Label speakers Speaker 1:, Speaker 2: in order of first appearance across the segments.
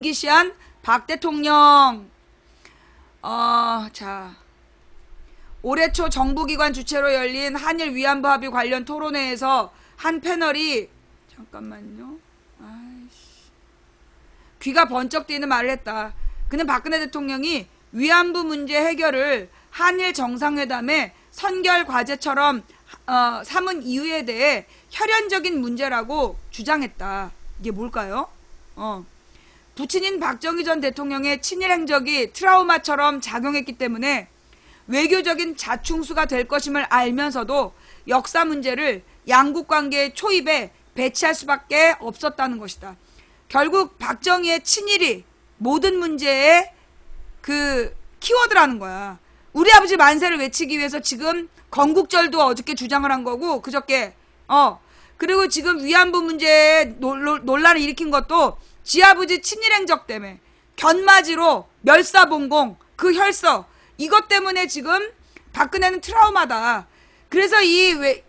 Speaker 1: 기시한 박 대통령. 자, 올해 초 정부기관 주최로 열린 한일 위안부 합의 관련 토론회에서 한 패널이 잠깐만요. 귀가 번쩍 뜨이는 말을 했다. 그는 박근혜 대통령이 위안부 문제 해결을 한일 정상회담의 선결 과제처럼 삼은 이유에 대해 혈연적인 문제라고 주장했다. 이게 뭘까요? 부친인 박정희 전 대통령의 친일 행적이 트라우마처럼 작용했기 때문에 외교적인 자충수가 될 것임을 알면서도 역사 문제를 양국 관계의 초입에 배치할 수밖에 없었다는 것이다. 결국 박정희의 친일이 모든 문제의 그 키워드라는 거야. 우리 아버지 만세를 외치기 위해서 지금 건국절도 어저께 주장을 한 거고, 그저께 그리고 지금 위안부 문제에 논란을 일으킨 것도 지 아버지 친일 행적 때문에 견마지로 멸사봉공 그 혈서 이것 때문에 지금 박근혜는 트라우마다. 그래서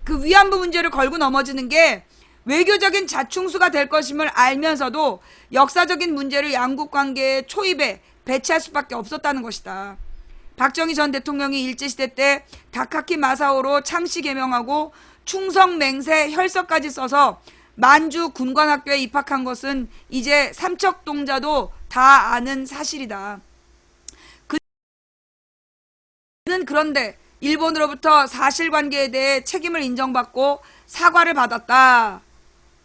Speaker 1: 그 위안부 문제를 걸고 넘어지는 게 외교적인 자충수가 될 것임을 알면서도 역사적인 문제를 양국 관계의 초입에 배치할 수밖에 없었다는 것이다. 박정희 전 대통령이 일제시대 때 다카키 마사오로 창씨 개명하고 충성맹세 혈서까지 써서 만주 군관학교에 입학한 것은 이제 삼척동자도 다 아는 사실이다. 그는 그런데 일본으로부터 사실관계에 대해 책임을 인정받고 사과를 받았다.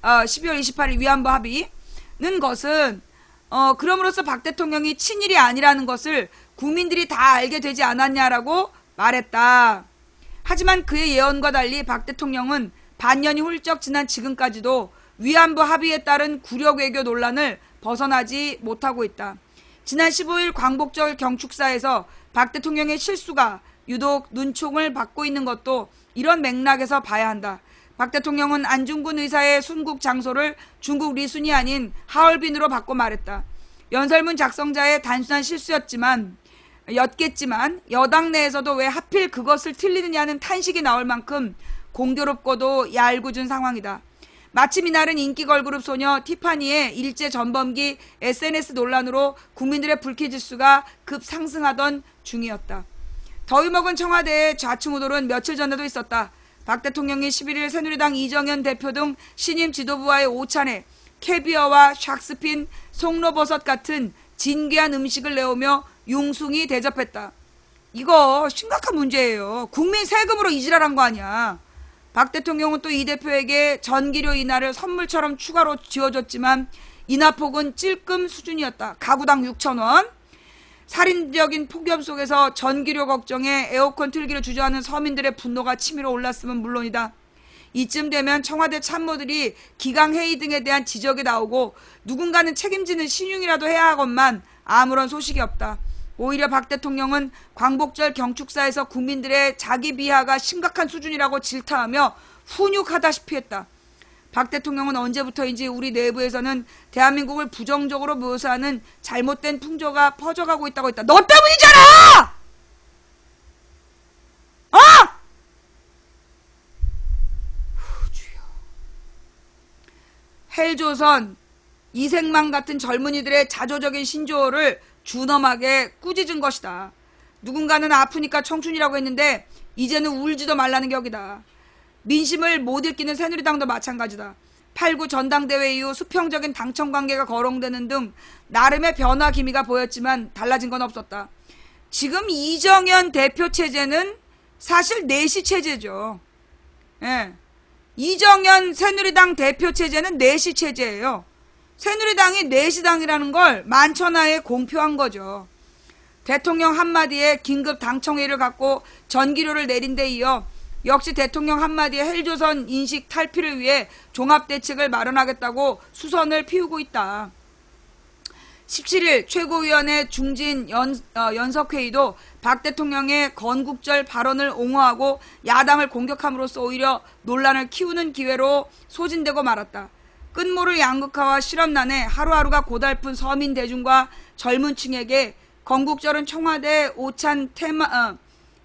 Speaker 1: 12월 28일 위안부 합의는 것은 그럼으로써 박 대통령이 친일이 아니라는 것을 국민들이 다 알게 되지 않았냐라고 말했다. 하지만 그의 예언과 달리 박 대통령은 반년이 훌쩍 지난 지금까지도 위안부 합의에 따른 구력 외교 논란을 벗어나지 못하고 있다. 지난 15일 광복절 경축사에서 박 대통령의 실수가 유독 눈총을 받고 있는 것도 이런 맥락에서 봐야 한다. 박 대통령은 안중근 의사의 순국 장소를 중국 리순이 아닌 하얼빈으로 바꿔 말했다. 연설문 작성자의 단순한 실수였겠지만 여당 내에서도 왜 하필 그것을 틀리느냐는 탄식이 나올 만큼 공교롭고도 얄궂은 상황이다. 마침 이날은 인기 걸그룹 소녀 티파니의 일제 전범기 SNS 논란으로 국민들의 불쾌지수가 급상승하던 중이었다. 더위 먹은 청와대의 좌충우돌은 며칠 전에도 있었다. 박 대통령이 11일 새누리당 이정현 대표 등 신임 지도부와의 오찬에 캐비어와 샥스핀, 송로버섯 같은 진귀한 음식을 내오며 융숭이 대접했다. 이거 심각한 문제예요. 국민 세금으로 이질하란 거 아니야. 박 대통령은 또 이 대표에게 전기료 인하를 선물처럼 추가로 지어줬지만 인하폭은 찔끔 수준이었다. 가구당 6,000원. 살인적인 폭염 속에서 전기료 걱정에 에어컨 틀기를 주저하는 서민들의 분노가 치밀어 올랐으면 물론이다. 이쯤 되면 청와대 참모들이 기강회의 등에 대한 지적이 나오고 누군가는 책임지는 신용이라도 해야 하건만 아무런 소식이 없다. 오히려 박 대통령은 광복절 경축사에서 국민들의 자기 비하가 심각한 수준이라고 질타하며 훈육하다시피 했다. 박 대통령은 언제부터인지 우리 내부에서는 대한민국을 부정적으로 묘사하는 잘못된 풍조가 퍼져가고 있다고 했다. 너 때문이잖아! 주여. 헬조선, 이생만 같은 젊은이들의 자조적인 신조어를 준엄하게 꾸짖은 것이다. 누군가는 아프니까 청춘이라고 했는데 이제는 울지도 말라는 격이다. 민심을 못 읽기는 새누리당도 마찬가지다. 8.9 전당대회 이후 수평적인 당청 관계가 거론되는 등 나름의 변화 기미가 보였지만 달라진 건 없었다. 지금 이정현 대표 체제는 사실 내시 체제죠. 예. 이정현 새누리당 대표 체제는 내시 체제예요. 새누리당이 내시당이라는 걸 만천하에 공표한 거죠. 대통령 한마디에 긴급 당청회의를 갖고 전기료를 내린 데 이어 역시 대통령 한마디에 헬조선 인식 탈피를 위해 종합대책을 마련하겠다고 수선을 피우고 있다. 17일 최고위원회 중진 연석회의도 박 대통령의 건국절 발언을 옹호하고 야당을 공격함으로써 오히려 논란을 키우는 기회로 소진되고 말았다. 끝모를 양극화와 실업난에 하루하루가 고달픈 서민 대중과 젊은 층에게 건국절은 청와대 오찬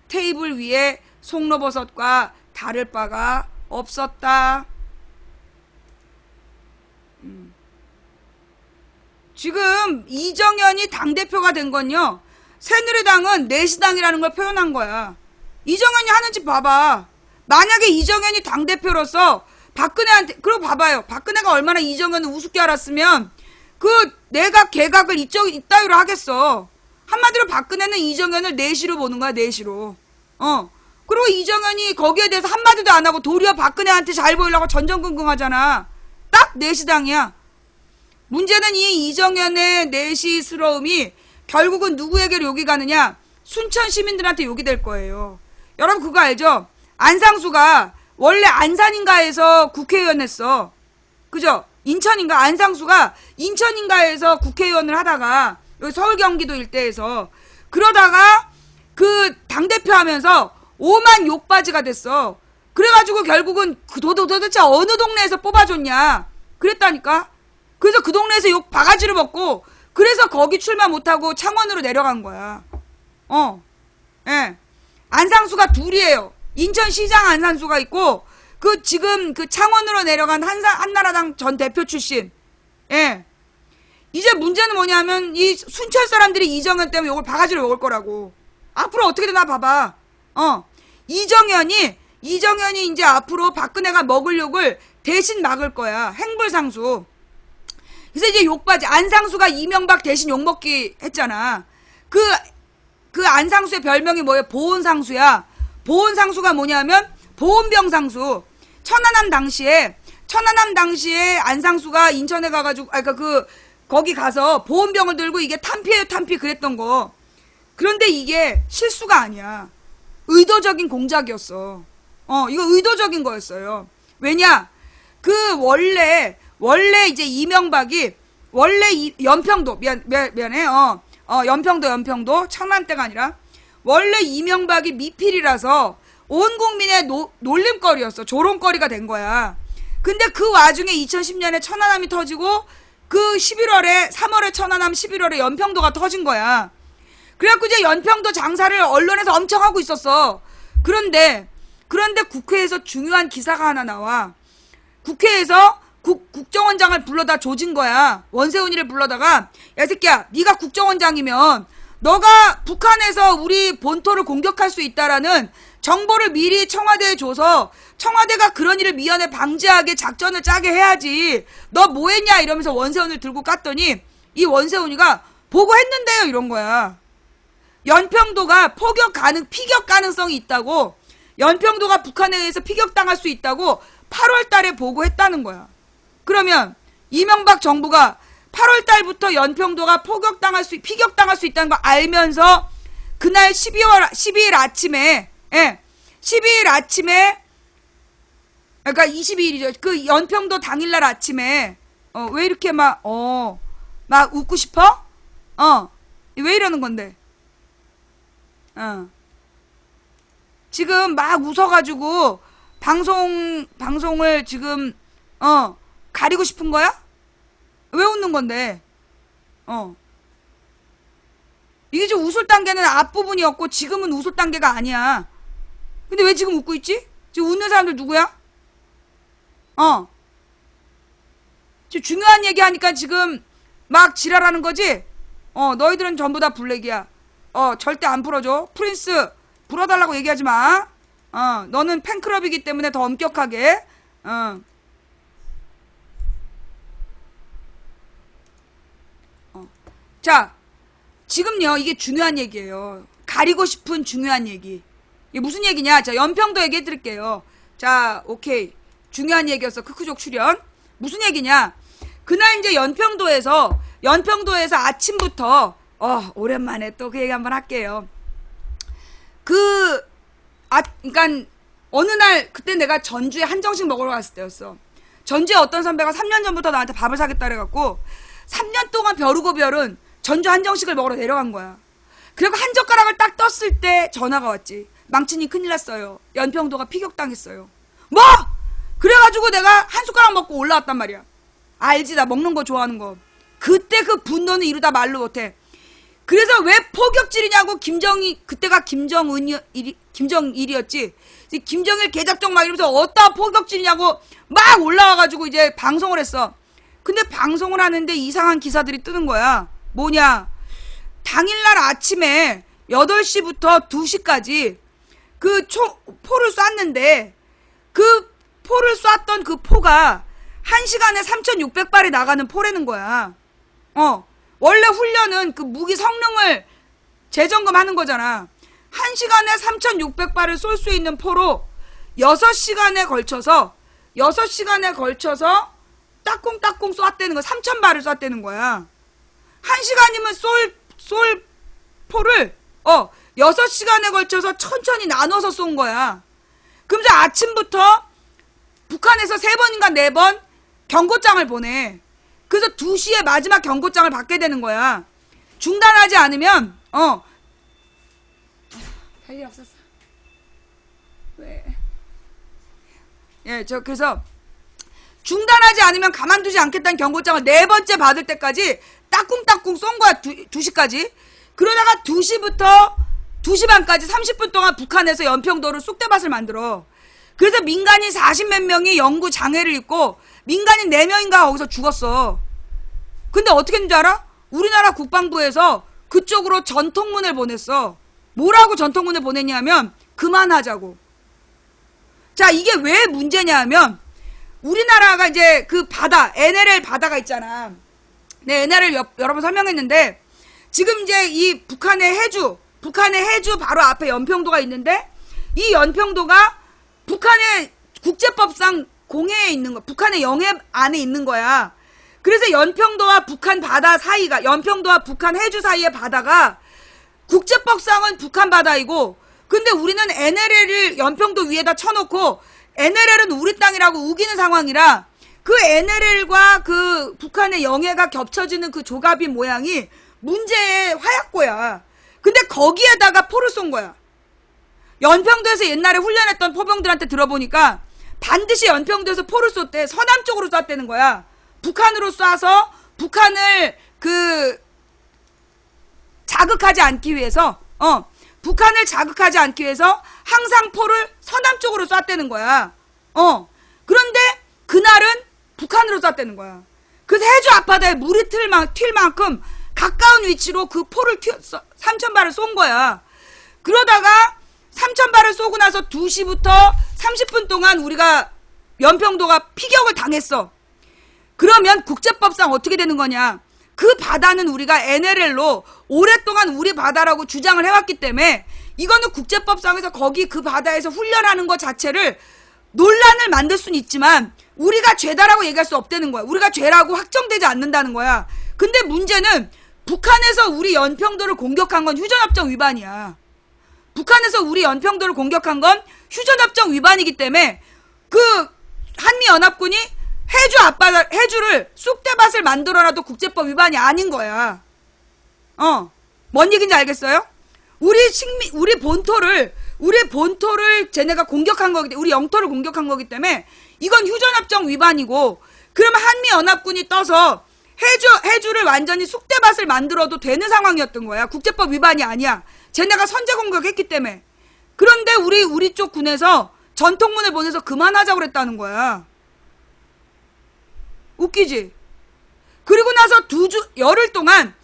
Speaker 1: 테이블 위에 송로버섯과 다를 바가 없었다. 지금 이정현이 당대표가 된 건요, 새누리당은 내시당이라는 걸 표현한 거야. 이정현이 하는 짓 봐봐. 만약에 이정현이 당대표로서 박근혜한테, 그리고 봐봐요. 박근혜가 얼마나 이정현을 우습게 알았으면 그 내각 개각을 이따위로 하겠어. 한마디로 박근혜는 이정현을 내시로 보는 거야, 내시로. 그리고 이정현이 거기에 대해서 한마디도 안 하고 도리어 박근혜한테 잘 보이려고 전전긍긍하잖아. 딱 내시당이야. 문제는 이 이정현의 내시스러움이 결국은 누구에게 욕이 가느냐? 순천 시민들한테 욕이 될 거예요. 여러분 그거 알죠? 안상수가 원래 안산인가에서 국회의원 했어. 그죠? 인천인가? 안상수가 인천인가에서 국회의원을 하다가 여기 서울 경기도 일대에서 그러다가 그 당대표 하면서 오만 욕바지가 됐어. 그래가지고 결국은 도대체 어느 동네에서 뽑아줬냐? 그랬다니까? 그래서 그 동네에서 욕 바가지를 먹고 그래서 거기 출마 못하고 창원으로 내려간 거야. 예. 안상수가 둘이에요. 인천시장 안상수가 있고 그 지금 그 창원으로 내려간 한나라당 전 대표 출신. 예. 이제 문제는 뭐냐면 이 순천 사람들이 이정현 때문에 욕을 바가지로 먹을 거라고. 앞으로 어떻게 되나 봐봐. 이정현이 이제 앞으로 박근혜가 먹을 욕을 대신 막을 거야. 행불상수. 그래서 이제 욕바지. 안상수가 이명박 대신 욕먹기 했잖아. 그 안상수의 별명이 뭐예요? 보온상수야. 보온상수가 뭐냐면 보온병상수. 천안함 당시에 안상수가 인천에 가가지고 거기 가서 보온병을 들고 이게 탄피예요, 탄피 그랬던 거. 그런데 이게 실수가 아니야. 의도적인 공작이었어. 이거 의도적인 거였어요. 왜냐? 원래 이제 이명박이 원래 연평도 미안해. 연평도 천안 때가 아니라 원래 이명박이 미필이라서 온 국민의 놀림거리였어. 조롱거리가 된 거야. 근데 그 와중에 2010년에 천안함이 터지고 그 3월에 천안함, 11월에 연평도가 터진 거야. 그래갖고 이제 연평도 장사를 언론에서 엄청 하고 있었어. 그런데 국회에서 중요한 기사가 하나 나와. 국회에서 국정원장을 불러다 조진 거야. 원세훈이를 불러다가 야 새끼야, 네가 국정원장이면 너가 북한에서 우리 본토를 공격할 수 있다라는 정보를 미리 청와대에 줘서 청와대가 그런 일을 미연에 방지하게 작전을 짜게 해야지. 너 뭐했냐 이러면서 원세훈을 들고 깠더니 이 원세훈이가 보고했는데요 이런 거야. 연평도가 피격 가능성이 있다고, 연평도가 북한에 의해서 피격당할 수 있다고 8월 달에 보고했다는 거야. 그러면 이명박 정부가 8월 달부터 연평도가 피격당할 수 있다는 거 알면서 그날 12일 아침에 12일 아침에 그러니까 22일이죠. 그 연평도 당일날 아침에 왜 이렇게 막 웃고 싶어? 왜 이러는 건데? 지금 막 웃어가지고 방송을 지금 가리고 싶은 거야? 왜 웃는 건데? 이게 지금 웃을 단계는 앞부분이었고 지금은 웃을 단계가 아니야. 근데 왜 지금 웃고 있지? 지금 웃는 사람들 누구야? 지금 중요한 얘기 하니까 지금 막 지랄하는 거지? 너희들은 전부 다 블랙이야. 절대 안 풀어줘. 프린스 풀어달라고 얘기하지 마. 너는 팬클럽이기 때문에 더 엄격하게. 자, 지금요 이게 중요한 얘기예요. 가리고 싶은 중요한 얘기. 이게 무슨 얘기냐? 자, 연평도 얘기해 드릴게요. 자, 오케이. 중요한 얘기였어. 크크족 출연. 무슨 얘기냐? 그날 이제 연평도에서 아침부터 오랜만에 또 그 얘기 한번 할게요. 그러니까 어느 날 그때 내가 전주에 한정식 먹으러 갔을 때였어. 전주에 어떤 선배가 3년 전부터 나한테 밥을 사겠다 그래갖고 3년 동안 벼르고 벼른 전주 한정식을 먹으러 내려간 거야. 그리고 한 젓가락을 딱 떴을 때 전화가 왔지. 망치님 큰일 났어요. 연평도가 피격당했어요. 뭐? 그래가지고 내가 한 숟가락 먹고 올라왔단 말이야. 알지, 나 먹는 거 좋아하는 거. 그때 그 분노는 이루다 말로 못해. 그래서 왜 포격질이냐고. 그때가 김정일이었지. 김정일 개잡종 막 이러면서 어디다 포격질이냐고 막 올라와가지고 이제 방송을 했어. 근데 방송을 하는데 이상한 기사들이 뜨는 거야. 뭐냐? 당일날 아침에 8시부터 2시까지 그 포를 쐈는데 그 포를 쐈던 그 포가 1시간에 3,600발이 나가는 포라는 거야. 원래 훈련은 그 무기 성능을 재점검하는 거잖아. 1시간에 3,600발을 쏠 수 있는 포로 6시간에 걸쳐서 따꿍따꿍 쐈다는 거. 3,000발을 쐈다는 거야. 1시간이면 쏠 포를 6시간에 걸쳐서 천천히 나눠서 쏜 거야. 그러면서 아침부터 북한에서 3번인가 4번 경고장을 보내. 그래서 2시에 마지막 경고장을 받게 되는 거야. 중단하지 않으면 할 일 없었어. 왜? 예, 그래서 중단하지 않으면 가만두지 않겠다는 경고장을 4번째 받을 때까지 따꿍따꿍 쏜 거야. 2시까지. 그러다가 2시부터 2시 반까지 30분 동안 북한에서 연평도를 쑥대밭을 만들어. 그래서 민간인 40몇 명이 영구 장애를 입고 민간인 4명인가 거기서 죽었어. 근데 어떻게 했는지 알아? 우리나라 국방부에서 그쪽으로 전통문을 보냈어. 뭐라고 전통문을 보냈냐면 그만하자고. 자, 이게 왜 문제냐 하면 우리나라가 이제 그 바다, NLL 바다가 있잖아. 네, NLL 여러 번 설명했는데 지금 이제 이 북한의 해주 바로 앞에 연평도가 있는데 이 연평도가 북한의 국제법상 공해에 있는 거, 북한의 영해 안에 있는 거야. 그래서 연평도와 북한 바다 사이가, 연평도와 북한 해주 사이의 바다가 국제법상은 북한 바다이고, 근데 우리는 NLL을 연평도 위에다 쳐놓고 NLL은 우리 땅이라고 우기는 상황이라 그 NLL과 그 북한의 영해가 겹쳐지는 그 조갑이 모양이 문제의 화약고야. 근데 거기에다가 포를 쏜 거야. 연평도에서 옛날에 훈련했던 포병들한테 들어보니까 반드시 연평도에서 포를 쏘대. 서남 쪽으로 쐈다는 거야. 북한으로 쏴서 북한을 자극하지 않기 위해서 북한을 자극하지 않기 위해서 항상 포를 서남 쪽으로 쐈다는 거야. 그런데 그날은 북한으로 쐈다는 거야. 그래서 해주 앞바다에 물이 튈 만큼 가까운 위치로 그 포를 3,000발을 쏜 거야. 그러다가 3,000발을 쏘고 나서 2시부터 30분 동안 우리가 연평도가 피격을 당했어. 그러면 국제법상 어떻게 되는 거냐? 그 바다는 우리가 NLL로 오랫동안 우리 바다라고 주장을 해왔기 때문에 이거는 국제법상에서 거기 그 바다에서 훈련하는 것 자체를 논란을 만들 수는 있지만 우리가 죄다라고 얘기할 수 없다는 거야. 우리가 죄라고 확정되지 않는다는 거야. 근데 문제는 북한에서 우리 연평도를 공격한 건 휴전협정 위반이야. 북한에서 우리 연평도를 공격한 건 휴전협정 위반이기 때문에 그 한미연합군이 해주를 쑥대밭을 만들어놔도 국제법 위반이 아닌 거야. 뭔 얘기인지 알겠어요? 우리 본토를 쟤네가 공격한 거기 때문에, 우리 영토를 공격한 거기 때문에 이건 휴전협정 위반이고, 그러면 한미연합군이 떠서 해주를 완전히 쑥대밭을 만들어도 되는 상황이었던 거야. 국제법 위반이 아니야. 쟤네가 선제 공격했기 때문에. 그런데 우리 쪽 군에서 전통문을 보내서 그만하자고 그랬다는 거야. 웃기지? 그리고 나서 열흘 동안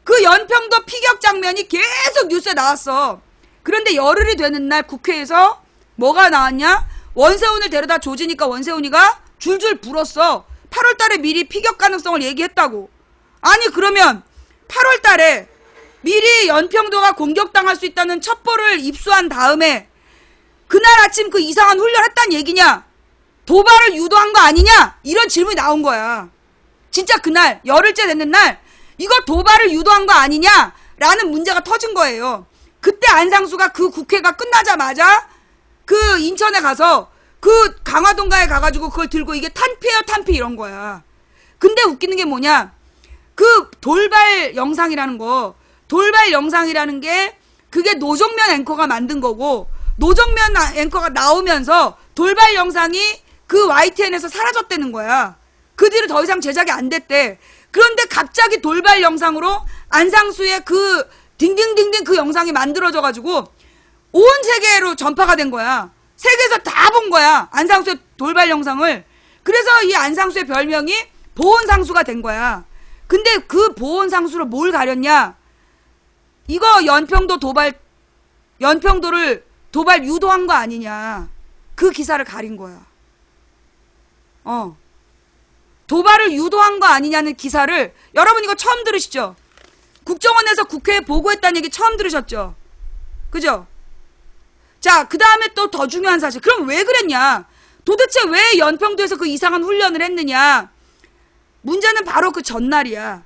Speaker 1: 그 연평도 피격 장면이 계속 뉴스에 나왔어. 그런데 열흘이 되는 날 국회에서 뭐가 나왔냐? 원세훈을 데려다 조지니까 원세훈이가 줄줄 불었어. 8월 달에 미리 피격 가능성을 얘기했다고. 아니 그러면 8월 달에 미리 연평도가 공격당할 수 있다는 첩보를 입수한 다음에 그날 아침 그 이상한 훈련했단 얘기냐? 도발을 유도한 거 아니냐? 이런 질문이 나온 거야. 진짜 그날 열흘째 됐는 날 이거 도발을 유도한 거 아니냐? 라는 문제가 터진 거예요. 그때 안상수가 그 국회가 끝나자마자 그 인천에 가서 그 강화동가에 가가지고 그걸 들고 이게 탄피예요 탄피 이런 거야. 근데 웃기는 게 뭐냐? 그 돌발 영상이라는 게 그게 노정면 앵커가 만든 거고, 노정면 앵커가 나오면서 돌발 영상이 그 YTN에서 사라졌다는 거야. 그 뒤로 더 이상 제작이 안 됐대. 그런데 갑자기 돌발 영상으로 안상수의 그 딩딩딩딩 그 영상이 만들어져가지고 온 세계로 전파가 된 거야. 세계에서 다 본 거야. 안상수의 돌발 영상을. 그래서 이 안상수의 별명이 보온상수가 된 거야. 근데 그 보온상수로 뭘 가렸냐? 이거 연평도를 도발 유도한 거 아니냐. 그 기사를 가린 거야. 도발을 유도한 거 아니냐는 기사를, 여러분 이거 처음 들으시죠? 국정원에서 국회에 보고했다는 얘기 처음 들으셨죠? 그죠? 자, 그 다음에 또 더 중요한 사실. 그럼 왜 그랬냐? 도대체 왜 연평도에서 그 이상한 훈련을 했느냐? 문제는 바로 그 전날이야.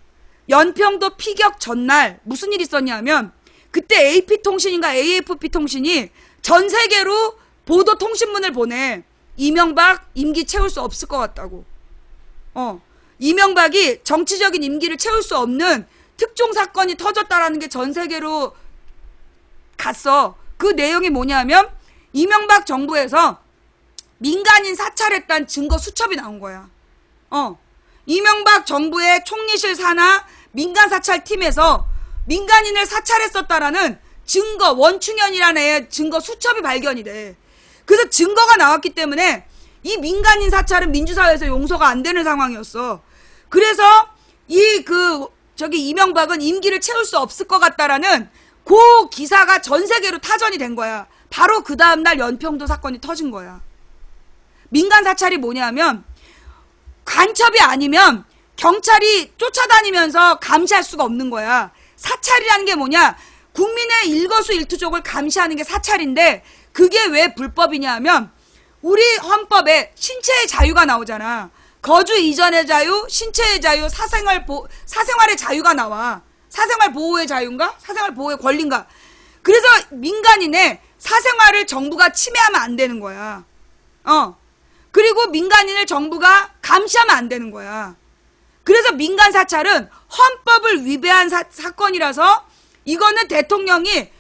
Speaker 1: 연평도 피격 전날 무슨 일이 있었냐면, 그때 AP통신인가 AFP통신이 전 세계로 보도 통신문을 보내. 이명박 임기 채울 수 없을 것 같다고. 이명박이 정치적인 임기를 채울 수 없는 특종 사건이 터졌다라는 게 전 세계로 갔어. 그 내용이 뭐냐면, 이명박 정부에서 민간인 사찰했다는 증거 수첩이 나온 거야. 이명박 정부의 총리실 산하 민간 사찰팀에서 민간인을 사찰했었다라는 증거, 원충현이라는 애의 증거 수첩이 발견이 돼. 그래서 증거가 나왔기 때문에 이 민간인 사찰은 민주사회에서 용서가 안 되는 상황이었어. 그래서 이명박은 임기를 채울 수 없을 것 같다라는 그 기사가 전 세계로 타전이 된 거야. 바로 그 다음날 연평도 사건이 터진 거야. 민간 사찰이 뭐냐면, 간첩이 아니면 경찰이 쫓아다니면서 감시할 수가 없는 거야. 사찰이라는 게 뭐냐? 국민의 일거수일투족을 감시하는 게 사찰인데, 그게 왜 불법이냐 하면, 우리 헌법에 신체의 자유가 나오잖아. 거주 이전의 자유, 신체의 자유, 사생활의 자유가 나와. 사생활 보호의 자유인가? 사생활 보호의 권리인가? 그래서 민간인의 사생활을 정부가 침해하면 안 되는 거야. 그리고 민간인을 정부가 감시하면 안 되는 거야. 그래서 민간 사찰은 헌법을 위배한 사건이라서 이거는 대통령이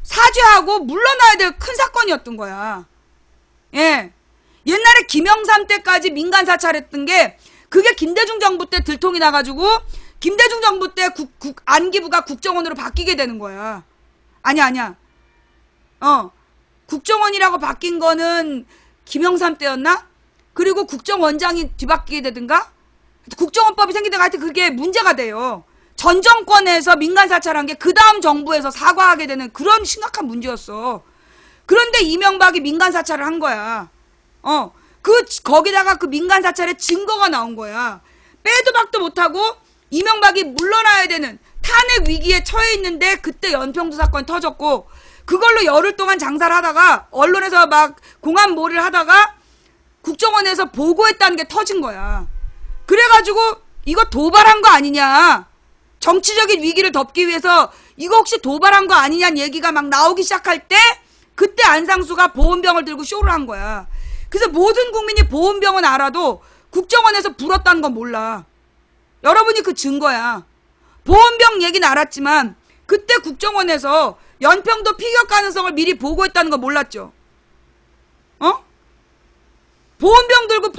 Speaker 1: 사죄하고 물러나야 될 큰 사건이었던 거야. 예. 옛날에 김영삼 때까지 민간 사찰했던 게, 그게 김대중 정부 때 들통이 나가지고 김대중 정부 때 안기부가 국정원으로 바뀌게 되는 거야. 아니야. 국정원이라고 바뀐 거는 김영삼 때였나? 그리고 국정원장이 뒤바뀌게 되든가? 국정원법이 생기다가 하여튼 그게 문제가 돼요. 전 정권에서 민간 사찰한 게 그 다음 정부에서 사과하게 되는 그런 심각한 문제였어. 그런데 이명박이 민간 사찰을 한 거야. 거기다가 그 민간 사찰의 증거가 나온 거야. 빼도 박도 못하고 이명박이 물러나야 되는 탄핵 위기에 처해 있는데, 그때 연평도 사건이 터졌고, 그걸로 열흘 동안 장사를 하다가 언론에서 막 공안몰이를 하다가 국정원에서 보고했다는 게 터진 거야. 그래가지고 이거 도발한 거 아니냐, 정치적인 위기를 덮기 위해서 이거 혹시 도발한 거 아니냐는 얘기가 막 나오기 시작할 때, 그때 안상수가 보온병을 들고 쇼를 한 거야. 그래서 모든 국민이 보온병은 알아도 국정원에서 불었다는 건 몰라. 여러분이 그 증거야. 보온병 얘기는 알았지만 그때 국정원에서 연평도 피격 가능성을 미리 보고했다는 거 몰랐죠? 보온병 들고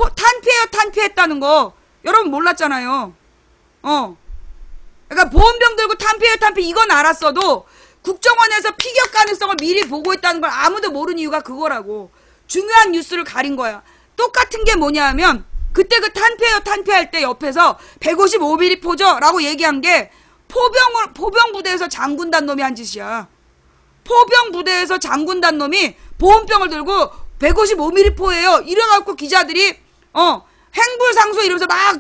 Speaker 1: 탄피했다는 거 여러분 몰랐잖아요. 그러니까 보온병 들고 탄피 이건 알았어도 국정원에서 피격 가능성을 미리 보고했다는 걸 아무도 모르는 이유가 그거라고. 중요한 뉴스를 가린 거야. 똑같은 게 뭐냐 하면, 그때 그 탄피할 때 옆에서 155mm 포죠? 라고 얘기한 게 포병 부대에서 장군단 놈이 한 짓이야. 포병 부대에서 장군단 놈이 보온병을 들고 155mm 포예요. 이래갖고 기자들이 행불상소 이러면서 막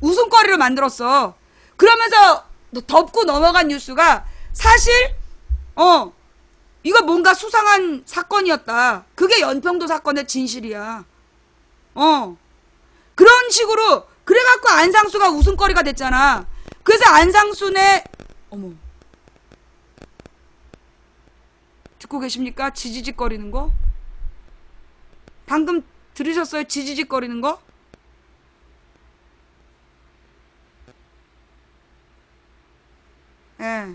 Speaker 1: 웃음거리를 만들었어. 그러면서 덮고 넘어간 뉴스가, 사실 이거 뭔가 수상한 사건이었다. 그게 연평도 사건의 진실이야. 그런 식으로 그래갖고 안상수가 웃음거리가 됐잖아. 그래서 안상수네, 듣고 계십니까? 지지직거리는 거? 방금 들으셨어요? 지지직거리는 거? 예.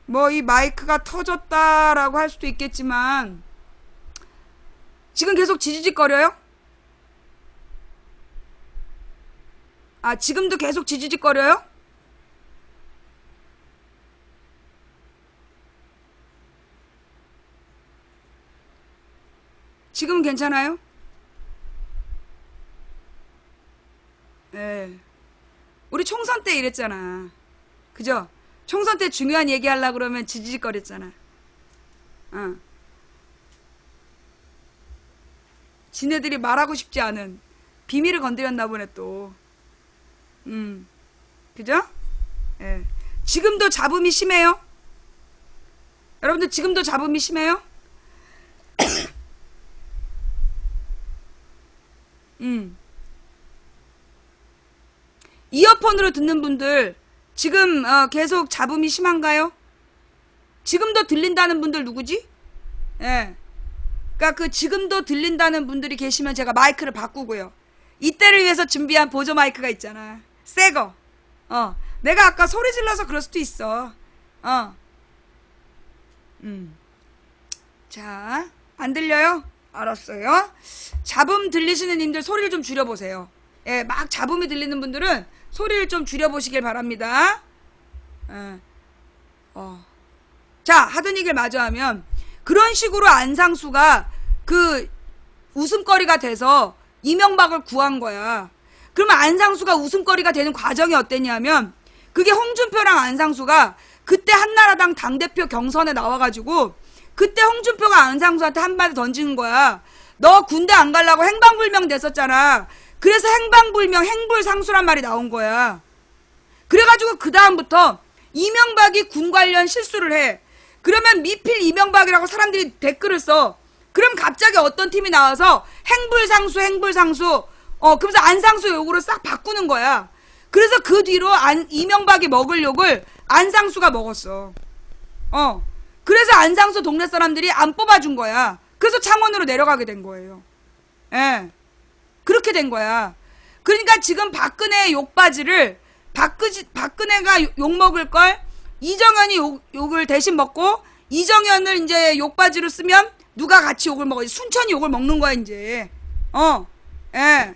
Speaker 1: 뭐 이 마이크가 터졌다라고 할 수도 있겠지만, 지금 계속 지지직거려요? 지금도 계속 지지직거려요? 지금은 괜찮아요? 때 이랬잖아. 그죠? 총선 때 중요한 얘기 하려고 그러면 지지직거렸잖아. 지네들이 말하고 싶지 않은 비밀을 건드렸나 보네 또. 그죠? 예. 지금도 잡음이 심해요? 여러분들 지금도 잡음이 심해요? 이어폰으로 듣는 분들 지금 계속 잡음이 심한가요? 지금도 들린다는 분들 누구지? 예. 그러니까 그 지금도 들린다는 분들이 계시면 제가 마이크를 바꾸고요. 이때를 위해서 준비한 보조 마이크가 있잖아. 새거. 내가 아까 소리 질러서 그럴 수도 있어. 자, 안 들려요? 알았어요. 잡음 들리시는 님들 소리를 좀 줄여보세요. 예, 막 잡음이 들리는 분들은 소리를 좀 줄여보시길 바랍니다. 자, 하던 얘기를 마저 하면 그런 식으로 안상수가 그 웃음거리가 돼서 이명박을 구한 거야. 그러면 안상수가 웃음거리가 되는 과정이 어땠냐면 그게 홍준표랑 안상수가 그때 한나라당 당대표 경선에 나와가지고 그때 홍준표가 안상수한테 한마디 던지는 거야. 너 군대 안 가려고 행방불명 됐었잖아. 그래서 행방불명 행불상수란 말이 나온 거야. 그래가지고 그 다음부터 이명박이 군 관련 실수를 해. 그러면 미필 이명박이라고 사람들이 댓글을 써. 그럼 갑자기 어떤 팀이 나와서 행불상수 그러면서 안상수 욕으로 싹 바꾸는 거야. 그래서 그 뒤로 이명박이 먹을 욕을 안상수가 먹었어. 그래서 안상수 동네 사람들이 안 뽑아준 거야. 그래서 창원으로 내려가게 된 거예요. 예. 그렇게 된 거야. 그러니까 지금 박근혜 욕바지를 박근혜가 욕먹을 걸 이정현이 욕을 대신 먹고 이정현을 이제 욕바지로 쓰면 누가 같이 욕을 먹어? 순천이 욕을 먹는 거야 이제. 예.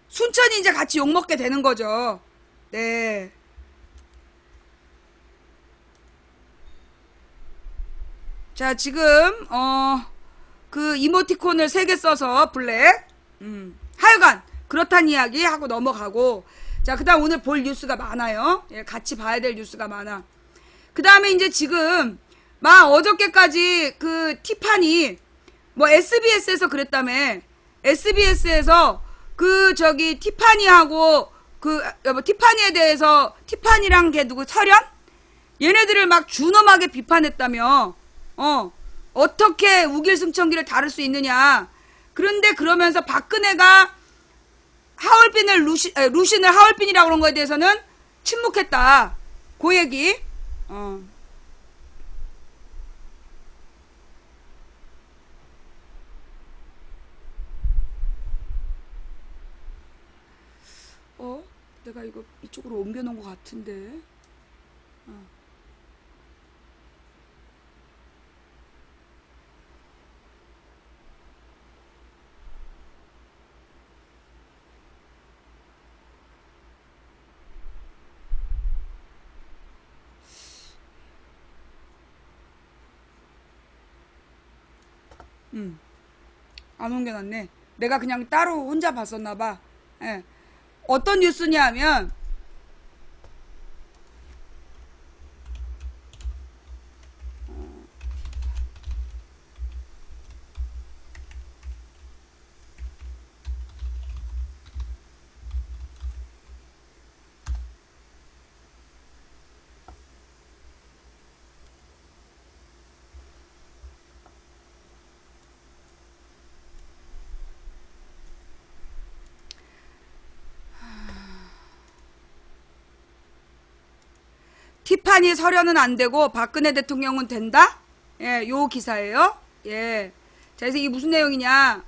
Speaker 1: 순천이 이제 같이 욕 먹게 되는 거죠. 네. 자, 지금 그 이모티콘을 3개 써서 블랙. 하여간 그렇단 이야기 하고 넘어가고. 자, 그 다음 오늘 볼 뉴스가 많아요. 예, 같이 봐야 될 뉴스가 많아. 그 다음에 이제 지금 막 어저께까지 그 티파니 뭐 SBS에서 그랬다며. SBS에서 그 저기 티파니하고 그 뭐 티파니에 대해서 티파니랑 걔 누구 설현? 얘네들을 막 준엄하게 비판했다며. 어떻게 우길승천기를 다룰 수 있느냐. 그런데 그러면서 박근혜가 하얼빈을 루신을 하얼빈이라고 그런 거에 대해서는 침묵했다. 그 얘기. 내가 이거 이쪽으로 옮겨놓은 것 같은데. 안 옮겨놨네. 내가 그냥 따로 혼자 봤었나봐. 예. 어떤 뉴스냐면 티파니 서련은 안 되고 박근혜 대통령은 된다? 예, 요 기사예요. 예. 자, 그래서 이게 무슨 내용이냐?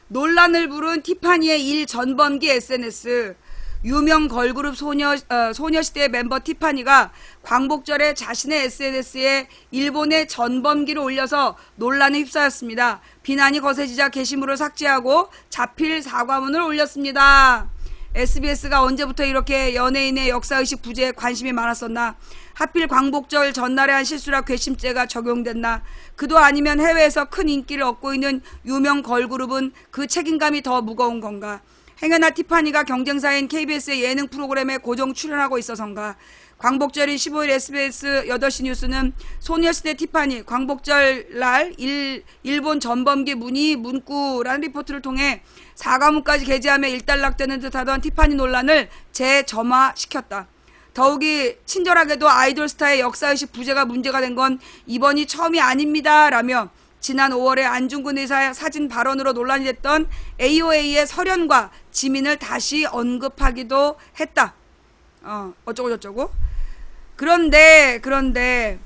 Speaker 1: 논란을 부른 티파니의 일 전범기 SNS. 유명 걸그룹 소녀시대 멤버 티파니가 광복절에 자신의 SNS에 일본의 전범기를 올려서 논란에 휩싸였습니다. 비난이 거세지자 게시물을 삭제하고 자필 사과문을 올렸습니다. SBS가 언제부터 이렇게 연예인의 역사의식 부재에 관심이 많았었나? 하필 광복절 전날에 한 실수라 괘씸죄가 적용됐나? 그도 아니면 해외에서 큰 인기를 얻고 있는 유명 걸그룹은 그 책임감이 더 무거운 건가? 행여나 티파니가 경쟁사인 KBS의 예능 프로그램에 고정 출연하고 있어서인가? 광복절인 15일 SBS 8시 뉴스는 소녀시대 티파니 광복절 날 일본 전범기 문구라는 리포트를 통해 사과문까지 게재하며 일단락되는 듯하던 티파니 논란을 재점화시켰다. 더욱이 친절하게도 아이돌 스타의 역사의식 부재가 문제가 된 건 이번이 처음이 아닙니다 라며 지난 5월에 안중근 의사의 사진 발언으로 논란이 됐던 AOA의 설현과 지민을 다시 언급하기도 했다. 어쩌고저쩌고. 그런데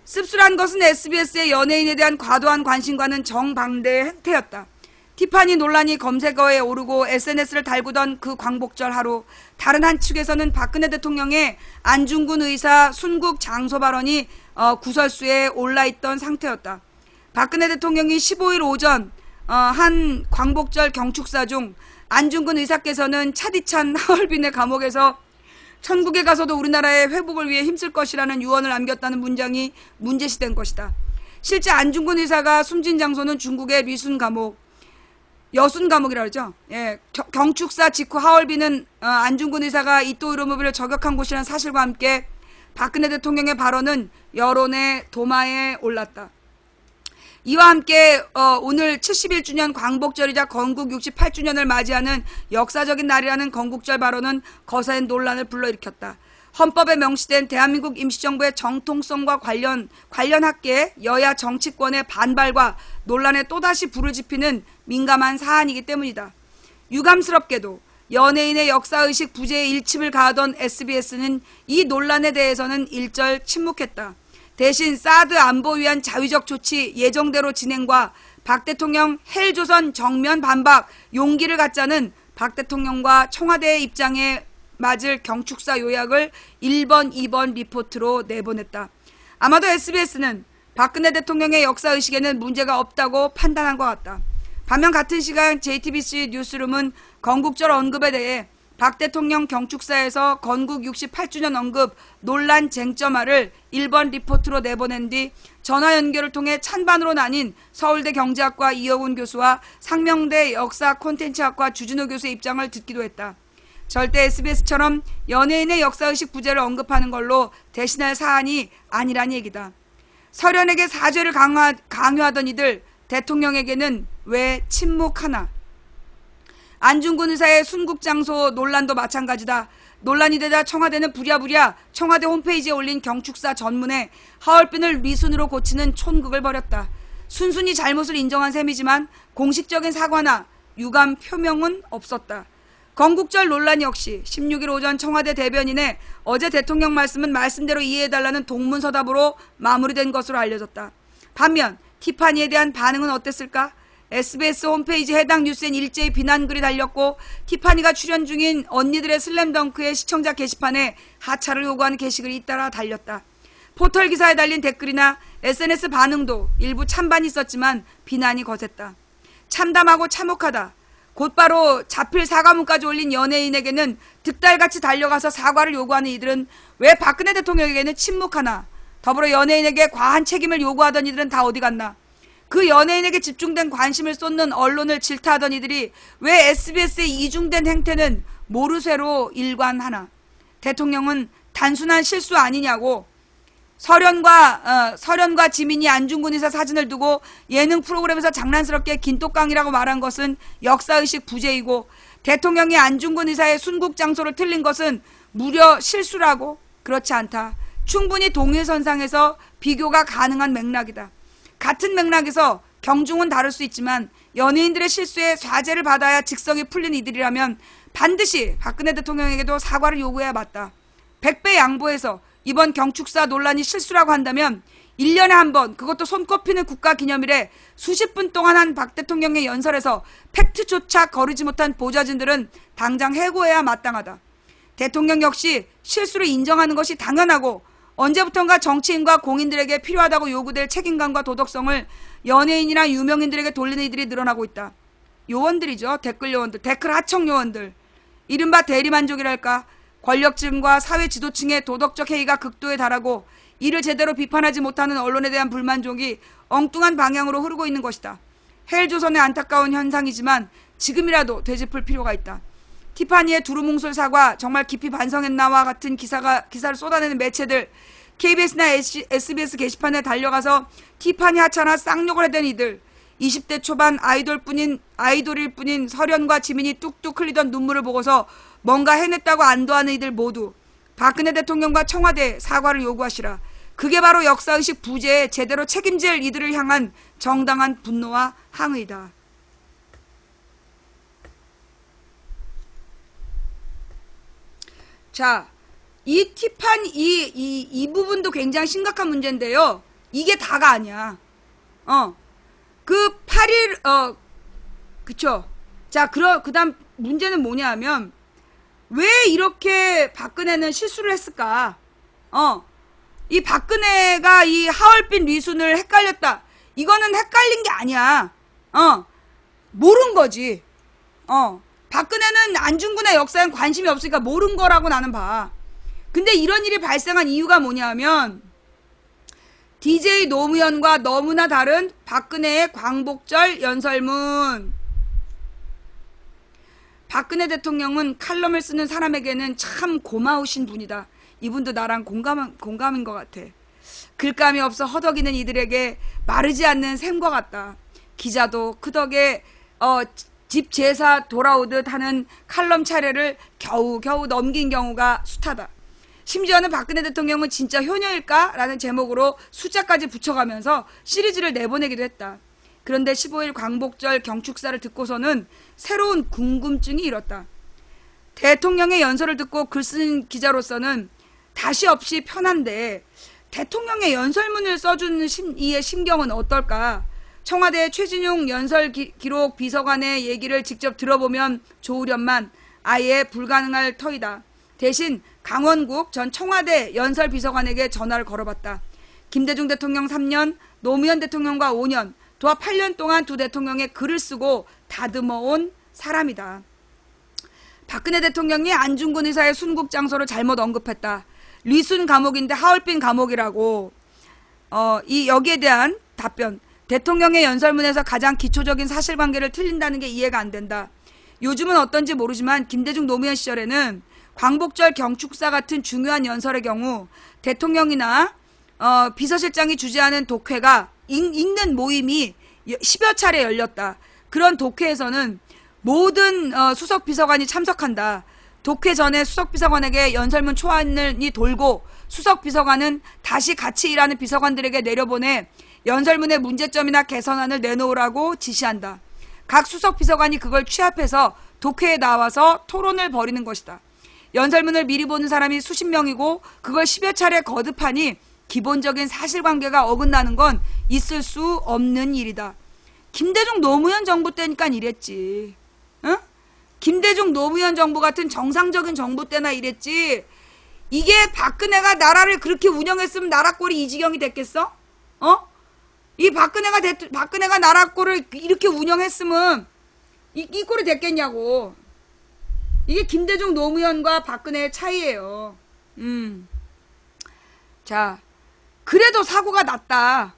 Speaker 1: 씁쓸한 것은 SBS의 연예인에 대한 과도한 관심과는 정반대의 행태였다. 티파니 논란이 검색어에 오르고 SNS를 달구던 그 광복절 하루, 다른 한 측에서는 박근혜 대통령의 안중근 의사 순국 장소 발언이 구설수에 올라있던 상태였다. 박근혜 대통령이 15일 오전 한 광복절 경축사 중 안중근 의사께서는 차디찬 하얼빈의 감옥에서 천국에 가서도 우리나라의 회복을 위해 힘쓸 것이라는 유언을 남겼다는 문장이 문제시된 것이다. 실제 안중근 의사가 숨진 장소는 중국의 리순 감옥, 여순 감옥이라고 하죠. 예, 경축사 직후 하얼빈은 안중근 의사가 이토 히로부미를 저격한 곳이라는 사실과 함께 박근혜 대통령의 발언은 여론의 도마에 올랐다. 이와 함께 오늘 71주년 광복절이자 건국 68주년을 맞이하는 역사적인 날이라는 건국절 발언은 거센 논란을 불러일으켰다. 헌법에 명시된 대한민국 임시정부의 정통성과 관련학계 여야 정치권의 반발과 논란에 또다시 불을 지피는 민감한 사안이기 때문이다. 유감스럽게도 연예인의 역사의식 부재에 일침을 가하던 SBS는 이 논란에 대해서는 일절 침묵했다. 대신 사드 안보 위한 자위적 조치 예정대로 진행과 박 대통령 헬조선 정면 반박 용기를 갖자는 박 대통령과 청와대의 입장에 맞을 경축사 요약을 1번, 2번 리포트로 내보냈다. 아마도 SBS는 박근혜 대통령의 역사의식에는 문제가 없다고 판단한 것 같다. 반면 같은 시간 JTBC 뉴스룸은 건국절 언급에 대해 박 대통령 경축사에서 건국 68주년 언급 논란 쟁점화를 1번 리포트로 내보낸 뒤 전화 연결을 통해 찬반으로 나뉜 서울대 경제학과 이영훈 교수와 상명대 역사 콘텐츠학과 주진우 교수의 입장을 듣기도 했다. 절대 SBS처럼 연예인의 역사의식 부재를 언급하는 걸로 대신할 사안이 아니란 얘기다. 설현에게 사죄를 강요하던 이들, 대통령에게는 왜 침묵하나? 안중근 의사의 순국장소 논란도 마찬가지다. 논란이 되자 청와대는 부랴부랴 청와대 홈페이지에 올린 경축사 전문에 하얼빈을 미순으로 고치는 촌극을 벌였다. 순순히 잘못을 인정한 셈이지만 공식적인 사과나 유감 표명은 없었다. 건국절 논란 역시 16일 오전 청와대 대변인의 어제 대통령 말씀은 말씀대로 이해해달라는 동문서답으로 마무리된 것으로 알려졌다. 반면 티파니에 대한 반응은 어땠을까? SBS 홈페이지 해당 뉴스엔 일제히 비난글이 달렸고 티파니가 출연 중인 언니들의 슬램덩크의 시청자 게시판에 하차를 요구하는 게시글이 잇따라 달렸다. 포털 기사에 달린 댓글이나 SNS 반응도 일부 찬반이 있었지만 비난이 거셌다. 참담하고 참혹하다. 곧바로 자필 사과문까지 올린 연예인에게는 득달같이 달려가서 사과를 요구하는 이들은 왜 박근혜 대통령에게는 침묵하나? 더불어 연예인에게 과한 책임을 요구하던 이들은 다 어디 갔나? 그 연예인에게 집중된 관심을 쏟는 언론을 질타하던 이들이 왜 SBS의 이중된 행태는 모르쇠로 일관하나? 대통령은 단순한 실수 아니냐고. 설현과 지민이 안중근 의사 사진을 두고 예능 프로그램에서 장난스럽게 긴똑강이라고 말한 것은 역사의식 부재이고 대통령이 안중근 의사의 순국 장소를 틀린 것은 무려 실수라고? 그렇지 않다. 충분히 동일선상에서 비교가 가능한 맥락이다. 같은 맥락에서 경중은 다를 수 있지만 연예인들의 실수에 사죄를 받아야 직성이 풀린 이들이라면 반드시 박근혜 대통령에게도 사과를 요구해야 맞다. 100배 양보해서 이번 경축사 논란이 실수라고 한다면 1년에 한 번, 그것도 손꼽히는 국가기념일에 수십 분 동안 한 박 대통령의 연설에서 팩트조차 거르지 못한 보좌진들은 당장 해고해야 마땅하다. 대통령 역시 실수를 인정하는 것이 당연하고 언제부턴가 정치인과 공인들에게 필요하다고 요구될 책임감과 도덕성을 연예인이나 유명인들에게 돌리는 이들이 늘어나고 있다. 요원들이죠. 댓글 요원들, 댓글 하청 요원들. 이른바 대리만족이랄까. 권력층과 사회 지도층의 도덕적 해이가 극도에 달하고 이를 제대로 비판하지 못하는 언론에 대한 불만족이 엉뚱한 방향으로 흐르고 있는 것이다. 헬조선의 안타까운 현상이지만 지금이라도 되짚을 필요가 있다. 티파니의 두루뭉술 사과 정말 깊이 반성했나와 같은 기사를 쏟아내는 매체들, KBS나 SBS 게시판에 달려가서 티파니 하차나 쌍욕을 해댄 이들, 20대 초반 아이돌일 뿐인 설현과 지민이 뚝뚝 흘리던 눈물을 보고서 뭔가 해냈다고 안도하는 이들 모두 박근혜 대통령과 청와대에 사과를 요구하시라. 그게 바로 역사의식 부재에 제대로 책임질 이들을 향한 정당한 분노와 항의다. 자, 이 티파니 이 부분도 굉장히 심각한 문제인데요. 이게 다가 아니야. 그 8일 그쵸. 자, 그다음 문제는 뭐냐 하면 왜 이렇게 박근혜는 실수를 했을까? 이 박근혜가 이 하얼빈 리순을 헷갈렸다. 이거는 헷갈린 게 아니야. 모른 거지. 박근혜는 안중근의 역사엔 관심이 없으니까 모른 거라고 나는 봐. 근데 이런 일이 발생한 이유가 뭐냐면 DJ 노무현과 너무나 다른 박근혜의 광복절 연설문. 박근혜 대통령은 칼럼을 쓰는 사람에게는 참 고마우신 분이다. 이분도 나랑 공감인 것 같아. 글감이 없어 허덕이는 이들에게 마르지 않는 샘과 같다. 기자도 그 덕에 집 제사 돌아오듯 하는 칼럼 차례를 겨우겨우 넘긴 경우가 숱하다. 심지어는 박근혜 대통령은 진짜 효녀일까? 라는 제목으로 숫자까지 붙여가면서 시리즈를 내보내기도 했다. 그런데 15일 광복절 경축사를 듣고서는 새로운 궁금증이 일었다. 대통령의 연설을 듣고 글 쓰는 기자로서는 다시 없이 편한데 대통령의 연설문을 써주는 이의 심경은 어떨까? 청와대 최진용 연설 기록 비서관의 얘기를 직접 들어보면 좋으련만 아예 불가능할 터이다. 대신 강원국 전 청와대 연설 비서관에게 전화를 걸어봤다. 김대중 대통령 3년, 노무현 대통령과 5년, 도합 8년 동안 두 대통령의 글을 쓰고 다듬어온 사람이다. 박근혜 대통령이 안중근 의사의 순국 장소를 잘못 언급했다. 리순 감옥인데 하얼빈 감옥이라고. 여기에 대한 답변. 대통령의 연설문에서 가장 기초적인 사실관계를 틀린다는 게 이해가 안 된다. 요즘은 어떤지 모르지만 김대중 노무현 시절에는 광복절 경축사 같은 중요한 연설의 경우 대통령이나 비서실장이 주재하는 독회가 읽는 모임이 10여 차례 열렸다. 그런 독회에서는 모든 수석 비서관이 참석한다. 독회 전에 수석 비서관에게 연설문 초안이 돌고 수석 비서관은 다시 같이 일하는 비서관들에게 내려보내 연설문의 문제점이나 개선안을 내놓으라고 지시한다. 각 수석 비서관이 그걸 취합해서 독회에 나와서 토론을 벌이는 것이다. 연설문을 미리 보는 사람이 수십 명이고 그걸 10여 차례 거듭하니 기본적인 사실관계가 어긋나는 건 있을 수 없는 일이다. 김대중 노무현 정부 때니까 이랬지. 응? 김대중 노무현 정부 같은 정상적인 정부 때나 이랬지. 이게 박근혜가 나라를 그렇게 운영했으면 나라 꼴이 이 지경이 됐겠어? 이 박근혜가 나라 꼴을 이렇게 운영했으면 이 꼴이 됐겠냐고. 이게 김대중 노무현과 박근혜의 차이예요. 자, 그래도 사고가 났다.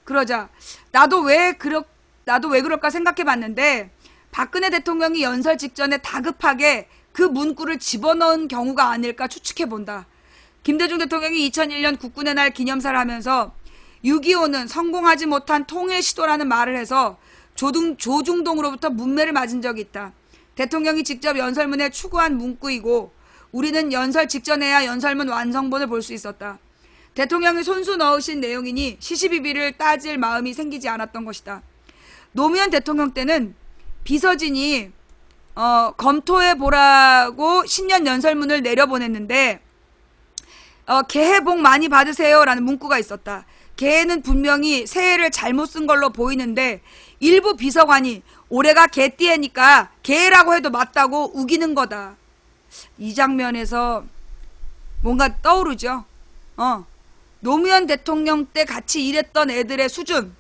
Speaker 1: 그러자 나도 왜 그럴까 생각해봤는데 박근혜 대통령이 연설 직전에 다급하게 그 문구를 집어넣은 경우가 아닐까 추측해본다. 김대중 대통령이 2001년 국군의 날 기념사를 하면서 6.25는 성공하지 못한 통일 시도라는 말을 해서 조중동으로부터 문매를 맞은 적이 있다. 대통령이 직접 연설문에 추구한 문구이고 우리는 연설 직전에야 연설문 완성본을 볼 수 있었다. 대통령이 손수 넣으신 내용이니 시시비비를 따질 마음이 생기지 않았던 것이다. 노무현 대통령 때는 비서진이 검토해보라고 신년 연설문을 내려보냈는데 개해 복 많이 받으세요 라는 문구가 있었다. 개해는 분명히 새해를 잘못 쓴 걸로 보이는데 일부 비서관이 올해가 개띠해니까 개해라고 해도 맞다고 우기는 거다. 이 장면에서 뭔가 떠오르죠. 노무현 대통령 때 같이 일했던 애들의 수준.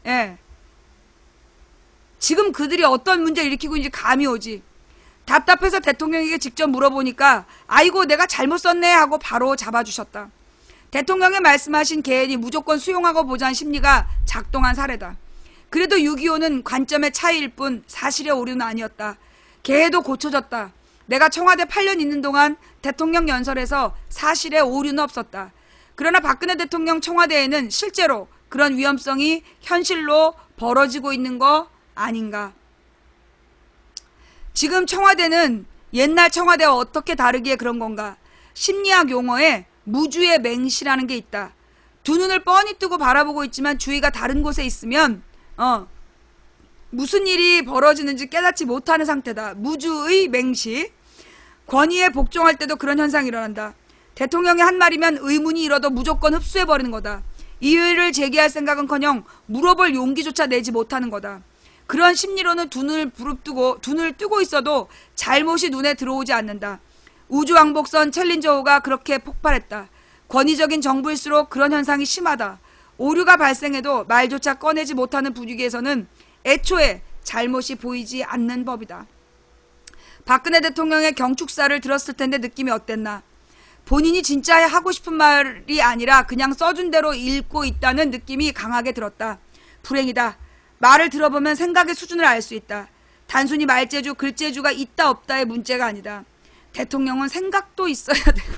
Speaker 1: 예. 지금 그들이 어떤 문제를 일으키고 있는지 감이 오지. 답답해서 대통령에게 직접 물어보니까 아이고 내가 잘못 썼네 하고 바로 잡아주셨다. 대통령의 말씀하신 개헌이 무조건 수용하고 보자는 심리가 작동한 사례다. 그래도 6.25는 관점의 차이일 뿐 사실의 오류는 아니었다. 개헌도 고쳐졌다. 내가 청와대 8년 있는 동안 대통령 연설에서 사실의 오류는 없었다. 그러나 박근혜 대통령 청와대에는 실제로 그런 위험성이 현실로 벌어지고 있는 거 아닌가. 지금 청와대는 옛날 청와대와 어떻게 다르기에 그런 건가. 심리학 용어에 무주의 맹시라는 게 있다. 두 눈을 뻔히 뜨고 바라보고 있지만 주위가 다른 곳에 있으면 무슨 일이 벌어지는지 깨닫지 못하는 상태다. 무주의 맹시. 권위에 복종할 때도 그런 현상이 일어난다. 대통령의 한 말이면 의문이 일어도 무조건 흡수해버리는 거다. 이의를 제기할 생각은커녕 물어볼 용기조차 내지 못하는 거다. 그런 심리로는 두 눈을 뜨고 있어도 잘못이 눈에 들어오지 않는다. 우주왕복선 챌린저호가 그렇게 폭발했다. 권위적인 정부일수록 그런 현상이 심하다. 오류가 발생해도 말조차 꺼내지 못하는 분위기에서는 애초에 잘못이 보이지 않는 법이다. 박근혜 대통령의 경축사를 들었을 텐데 느낌이 어땠나? 본인이 진짜 하고 싶은 말이 아니라 그냥 써준 대로 읽고 있다는 느낌이 강하게 들었다. 불행이다. 말을 들어보면 생각의 수준을 알 수 있다. 단순히 말재주, 글재주가 있다 없다의 문제가 아니다. 대통령은 생각도 있어야 되고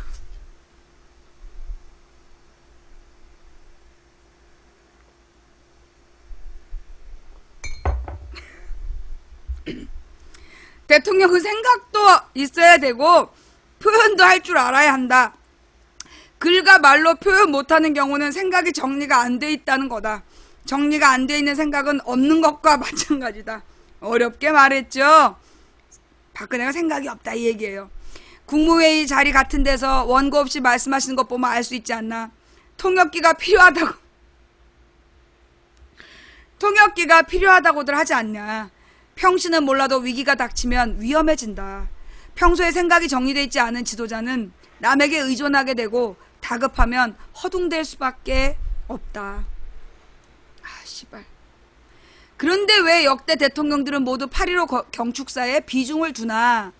Speaker 1: 대통령은 생각도 있어야 되고 표현도 할 줄 알아야 한다. 글과 말로 표현 못하는 경우는 생각이 정리가 안 돼 있다는 거다. 정리가 안 돼 있는 생각은 없는 것과 마찬가지다. 어렵게 말했죠. 박근혜가 생각이 없다 이 얘기예요. 국무회의 자리 같은 데서 원고 없이 말씀하시는 것 보면 알 수 있지 않나. 통역기가 필요하다고들 하지 않냐. 평시는 몰라도 위기가 닥치면 위험해진다. 평소에 생각이 정리되어 있지 않은 지도자는 남에게 의존하게 되고 다급하면 허둥댈 수밖에 없다. 씨발. 그런데 왜 역대 대통령들은 모두 8.15 경축사에 비중을 두나.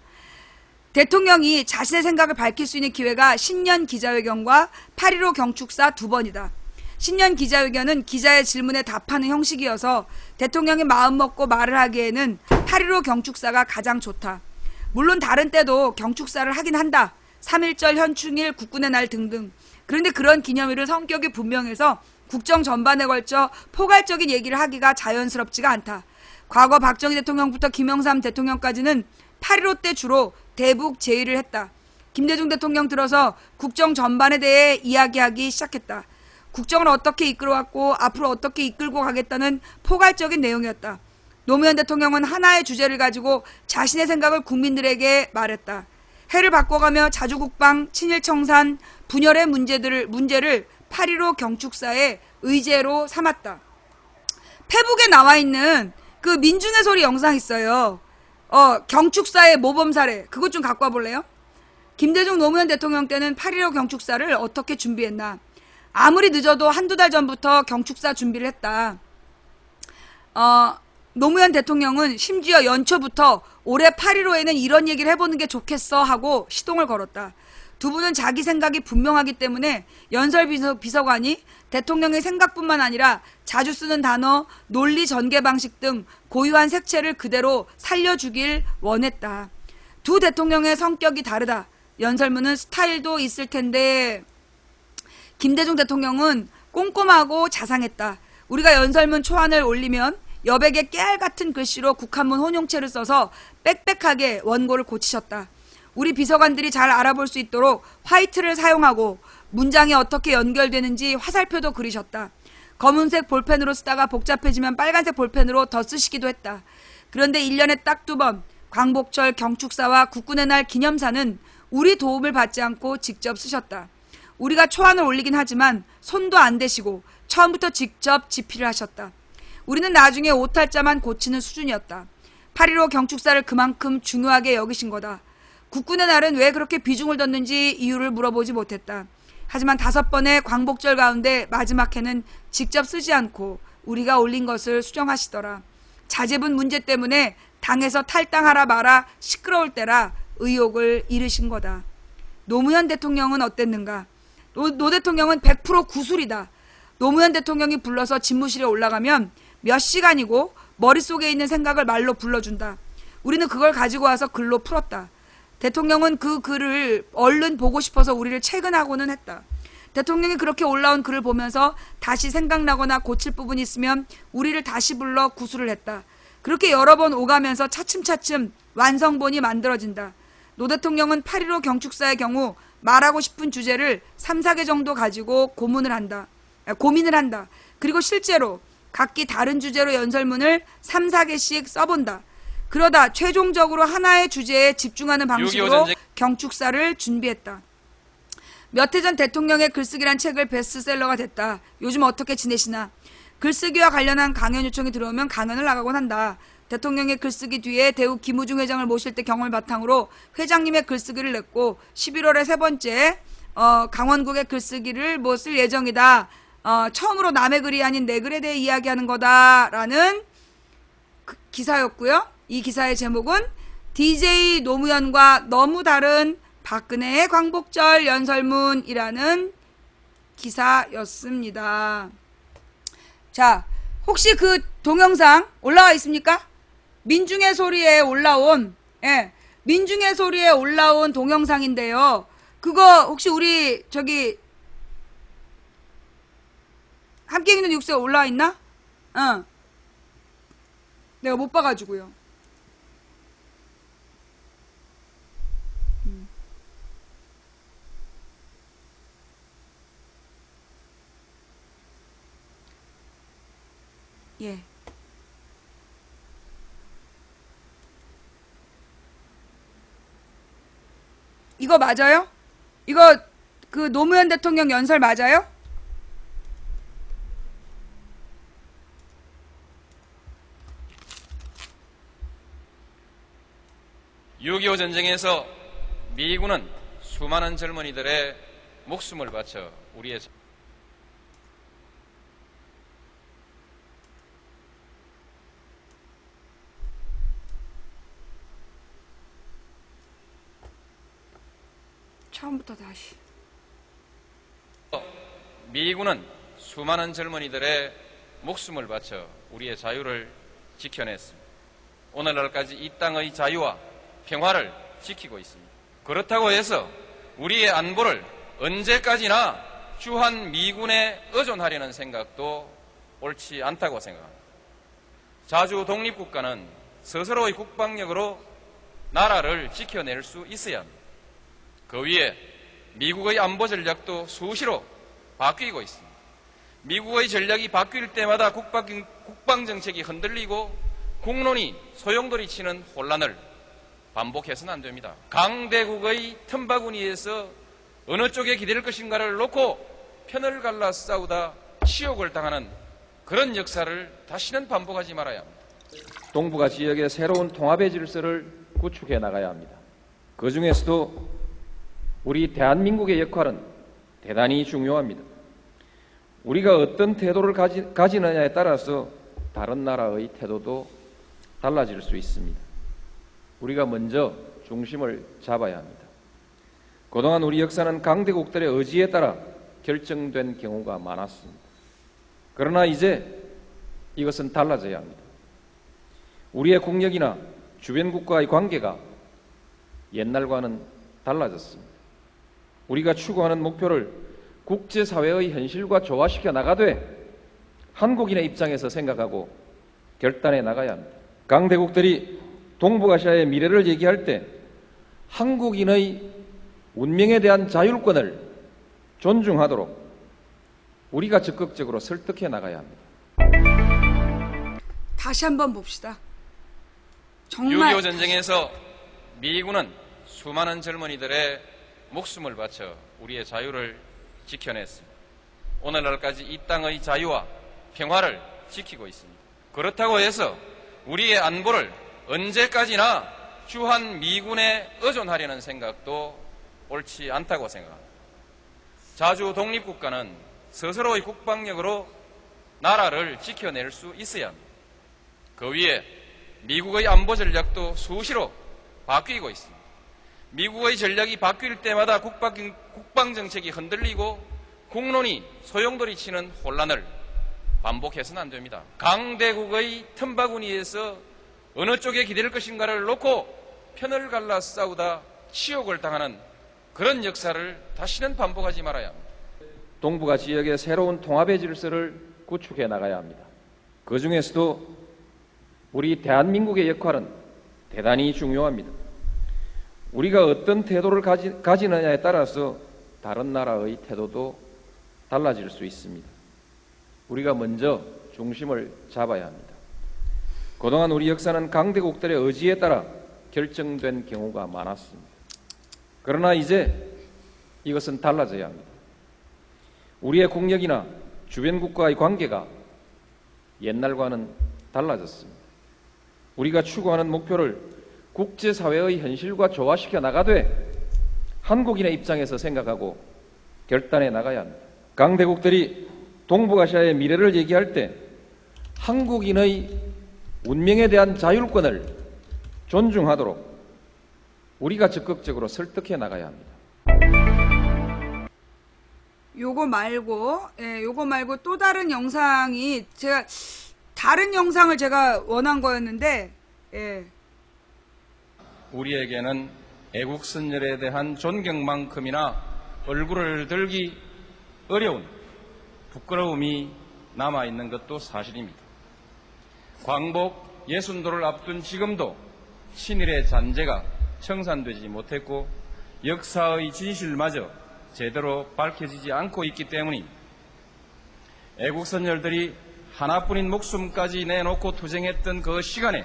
Speaker 1: 대통령이 자신의 생각을 밝힐 수 있는 기회가 신년 기자회견과 8.15 경축사 두 번이다. 신년 기자회견은 기자의 질문에 답하는 형식이어서 대통령이 마음먹고 말을 하기에는 8.15 경축사가 가장 좋다. 물론 다른 때도 경축사를 하긴 한다. 3.1절 현충일, 국군의 날 등등. 그런데 그런 기념일은 성격이 분명해서 국정 전반에 걸쳐 포괄적인 얘기를 하기가 자연스럽지가 않다. 과거 박정희 대통령부터 김영삼 대통령까지는 8.15 때 주로 대북 제의를 했다. 김대중 대통령 들어서 국정 전반에 대해 이야기하기 시작했다. 국정을 어떻게 이끌어왔고 앞으로 어떻게 이끌고 가겠다는 포괄적인 내용이었다. 노무현 대통령은 하나의 주제를 가지고 자신의 생각을 국민들에게 말했다. 해를 바꿔가며 자주국방, 친일청산, 분열의 문제를 8.15 경축사의 의제로 삼았다. 페북에 나와 있는 그 민중의 소리 영상 있어요. 경축사의 모범 사례. 그것 좀 갖고 와볼래요? 김대중 노무현 대통령 때는 8.15 경축사를 어떻게 준비했나. 아무리 늦어도 한두 달 전부터 경축사 준비를 했다. 노무현 대통령은 심지어 연초부터 올해 8.15에는 이런 얘기를 해보는 게 좋겠어 하고 시동을 걸었다. 두 분은 자기 생각이 분명하기 때문에 연설 비서관이 대통령의 생각뿐만 아니라 자주 쓰는 단어, 논리 전개 방식 등 고유한 색채를 그대로 살려주길 원했다. 두 대통령의 성격이 다르다. 연설문은 스타일도 있을 텐데 김대중 대통령은 꼼꼼하고 자상했다. 우리가 연설문 초안을 올리면 여백에 깨알 같은 글씨로 국한문 혼용체를 써서 빽빽하게 원고를 고치셨다. 우리 비서관들이 잘 알아볼 수 있도록 화이트를 사용하고 문장이 어떻게 연결되는지 화살표도 그리셨다. 검은색 볼펜으로 쓰다가 복잡해지면 빨간색 볼펜으로 더 쓰시기도 했다. 그런데 1년에 딱 2번 광복절 경축사와 국군의 날 기념사는 우리 도움을 받지 않고 직접 쓰셨다. 우리가 초안을 올리긴 하지만 손도 안 대시고 처음부터 직접 집필을 하셨다. 우리는 나중에 오탈자만 고치는 수준이었다. 8.15 경축사를 그만큼 중요하게 여기신 거다. 국군의 날은 왜 그렇게 비중을 뒀는지 이유를 물어보지 못했다. 하지만 5번의 광복절 가운데 마지막 해는 직접 쓰지 않고 우리가 올린 것을 수정하시더라. 자제분 문제 때문에 당에서 탈당하라 마라 시끄러울 때라 의욕을 잃으신 거다. 노무현 대통령은 어땠는가? 노 대통령은 100% 구술이다. 노무현 대통령이 불러서 집무실에 올라가면 몇 시간이고 머릿속에 있는 생각을 말로 불러준다. 우리는 그걸 가지고 와서 글로 풀었다. 대통령은 그 글을 얼른 보고 싶어서 우리를 퇴근하고는 했다. 대통령이 그렇게 올라온 글을 보면서 다시 생각나거나 고칠 부분이 있으면 우리를 다시 불러 구술을 했다. 그렇게 여러 번 오가면서 차츰차츰 완성본이 만들어진다. 노 대통령은 8.15 경축사의 경우 말하고 싶은 주제를 3, 4개 정도 가지고 고민을 한다. 그리고 실제로 각기 다른 주제로 연설문을 3, 4개씩 써본다. 그러다 최종적으로 하나의 주제에 집중하는 방식으로 경축사를 준비했다. 몇 해 전 대통령의 글쓰기란 책을 베스트셀러가 됐다. 요즘 어떻게 지내시나? 글쓰기와 관련한 강연 요청이 들어오면 강연을 나가곤 한다. 대통령의 글쓰기 뒤에 대우 김우중 회장을 모실 때 경험을 바탕으로 회장님의 글쓰기를 냈고 11월에 세 번째 강원국의 글쓰기를 쓸 예정이다. 처음으로 남의 글이 아닌 내 글에 대해 이야기하는 거다라는 기사였고요. 이 기사의 제목은 DJ 노무현과 너무 다른 박근혜의 광복절 연설문이라는 기사였습니다. 자, 혹시 그 동영상 올라와 있습니까? 민중의 소리에 올라온 민중의 소리에 올라온 동영상인데요. 그거 혹시 우리 함께 읽는 육수에 올라와 있나? 내가 못 봐가지고요. 예. 이거 맞아요? 이거 그 노무현 대통령 연설 맞아요?
Speaker 2: (6.25) 전쟁에서 미군은 수많은 젊은이들의 목숨을 바쳐 우리의
Speaker 1: 처음부터 다시.
Speaker 2: 미군은 수많은 젊은이들의 목숨을 바쳐 우리의 자유를 지켜냈습니다. 오늘날까지 이 땅의 자유와 평화를 지키고 있습니다. 그렇다고 해서 우리의 안보를 언제까지나 주한 미군에 의존하려는 생각도 옳지 않다고 생각합니다. 자주 독립국가는 스스로의 국방력으로 나라를 지켜낼 수 있어야 합니다. 그 위에 미국의 안보 전략도 수시로 바뀌고 있습니다. 미국의 전략이 바뀔 때마다 국방정책이 흔들리고 국론이 소용돌이 치는 혼란을 반복해서는 안 됩니다. 강대국의 틈바구니에서 어느 쪽에 기댈 것인가를 놓고 편을 갈라 싸우다 치욕을 당하는 그런 역사를 다시는 반복하지 말아야 합니다.
Speaker 3: 동북아 지역의 새로운 통합의 질서를 구축해 나가야 합니다. 그 중에서도 우리 대한민국의 역할은 대단히 중요합니다. 우리가 어떤 태도를 가지느냐에 따라서 다른 나라의 태도도 달라질 수 있습니다. 우리가 먼저 중심을 잡아야 합니다. 그동안 우리 역사는 강대국들의 의지에 따라 결정된 경우가 많았습니다. 그러나 이제 이것은 달라져야 합니다. 우리의 국력이나 주변 국가의 관계가 옛날과는 달라졌습니다. 우리가 추구하는 목표를 국제사회의 현실과 조화시켜 나가되 한국인의 입장에서 생각하고 결단해 나가야 합니다. 강대국들이 동북아시아의 미래를 얘기할 때 한국인의 운명에 대한 자율권을 존중하도록 우리가 적극적으로 설득해 나가야 합니다.
Speaker 1: 다시 한번 봅시다. 정말
Speaker 2: 6.25 전쟁에서 미군은 수많은 젊은이들의 목숨을 바쳐 우리의 자유를 지켜냈습니다. 오늘날까지 이 땅의 자유와 평화를 지키고 있습니다. 그렇다고 해서 우리의 안보를 언제까지나 주한 미군에 의존하려는 생각도 옳지 않다고 생각합니다. 자주 독립국가는 스스로의 국방력으로 나라를 지켜낼 수 있어야 합니다. 그 위에 미국의 안보 전략도 수시로 바뀌고 있습니다. 미국의 전략이 바뀔 때마다 국방 정책이 흔들리고 국론이 소용돌이 치는 혼란을 반복해서는 안 됩니다. 강대국의 틈바구니에서 어느 쪽에 기댈 것인가를 놓고 편을 갈라 싸우다 치욕을 당하는 그런 역사를 다시는 반복하지 말아야 합니다.
Speaker 3: 동북아 지역의 새로운 통합의 질서를 구축해 나가야 합니다. 그 중에서도 우리 대한민국의 역할은 대단히 중요합니다. 우리가 어떤 태도를 가지느냐에 따라서 다른 나라의 태도도 달라질 수 있습니다. 우리가 먼저 중심을 잡아야 합니다. 그동안 우리 역사는 강대국들의 의지에 따라 결정된 경우가 많았습니다. 그러나 이제 이것은 달라져야 합니다. 우리의 국력이나 주변 국가의 관계가 옛날과는 달라졌습니다. 우리가 추구하는 목표를 국제사회의 현실과 조화시켜 나가되 한국인의 입장에서 생각하고 결단해 나가야 합니다. 강대국들이 동북아시아의 미래를 얘기할 때 한국인의 운명에 대한 자율권을 존중하도록 우리가 적극적으로 설득해 나가야 합니다.
Speaker 1: 요거 말고 또 다른 영상이 다른 영상을 제가 원한 거였는데,
Speaker 2: 우리에게는 애국선열에 대한 존경만큼이나 얼굴을 들기 어려운 부끄러움이 남아있는 것도 사실입니다. 광복 60도를 앞둔 지금도 친일의 잔재가 청산되지 못했고 역사의 진실마저 제대로 밝혀지지 않고 있기 때문입니다. 애국선열들이 하나뿐인 목숨까지 내놓고 투쟁했던 그 시간에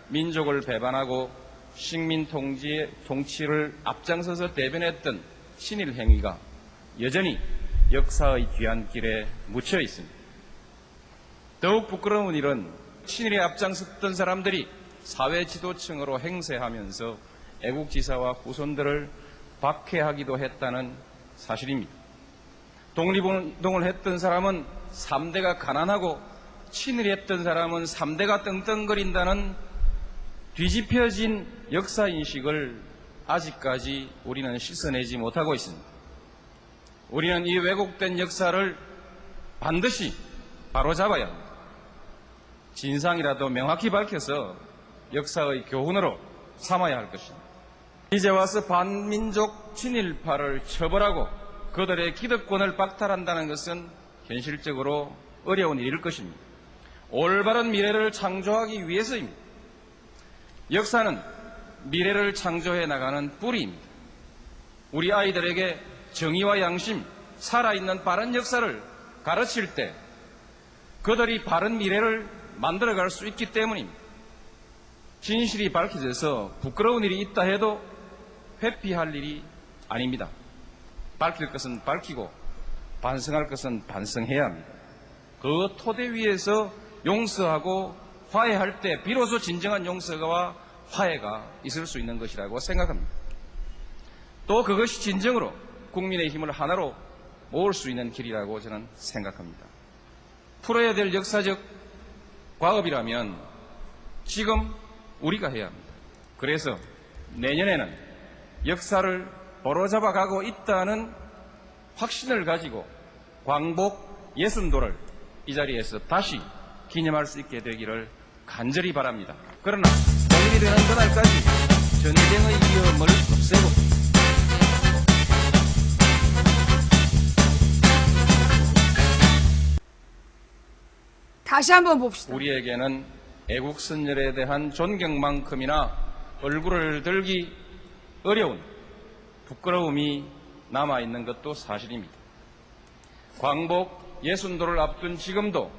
Speaker 2: 민족을 배반하고 식민 통치를 앞장서서 대변했던 친일 행위가 여전히 역사의 뒤안길에 묻혀 있습니다. 더욱 부끄러운 일은 친일에 앞장섰던 사람들이 사회 지도층으로 행세하면서 애국지사와 후손들을 박해하기도 했다는 사실입니다. 독립운동을 했던 사람은 3대가 가난하고 친일했던 사람은 3대가 떵떵거린다는 뒤집혀진 역사인식을 아직까지 우리는 씻어내지 못하고 있습니다. 우리는 이 왜곡된 역사를 반드시 바로잡아야 합니다. 진상이라도 명확히 밝혀서 역사의 교훈으로 삼아야 할 것입니다. 이제 와서 반민족 친일파를 처벌하고 그들의 기득권을 박탈한다는 것은 현실적으로 어려운 일일 것입니다. 올바른 미래를 창조하기 위해서입니다. 역사는 미래를 창조해 나가는 뿌리입니다. 우리 아이들에게 정의와 양심, 살아있는 바른 역사를 가르칠 때 그들이 바른 미래를 만들어갈 수 있기 때문입니다. 진실이 밝혀져서 부끄러운 일이 있다 해도 회피할 일이 아닙니다. 밝힐 것은 밝히고 반성할 것은 반성해야 합니다. 그 토대 위에서 용서하고 화해할 때 비로소 진정한 용서와 화해가 있을 수 있는 것이라고 생각합니다. 또 그것이 진정으로 국민의 힘을 하나로 모을 수 있는 길이라고 저는 생각합니다. 풀어야 될 역사적 과업이라면 지금 우리가 해야 합니다. 그래서 내년에는 역사를 바로잡아 가고 있다는 확신을 가지고 광복 60도를 이 자리에서 다시 기념할 수 있게 되기를 간절히 바랍니다. 그러나 독립이 되는 그날까지 전쟁의 위험을 없애고
Speaker 1: 다시 한번 봅시다.
Speaker 2: 우리에게는 애국선열에 대한 존경만큼이나 얼굴을 들기 어려운 부끄러움이 남아있는 것도 사실입니다. 광복 60도를 앞둔 지금도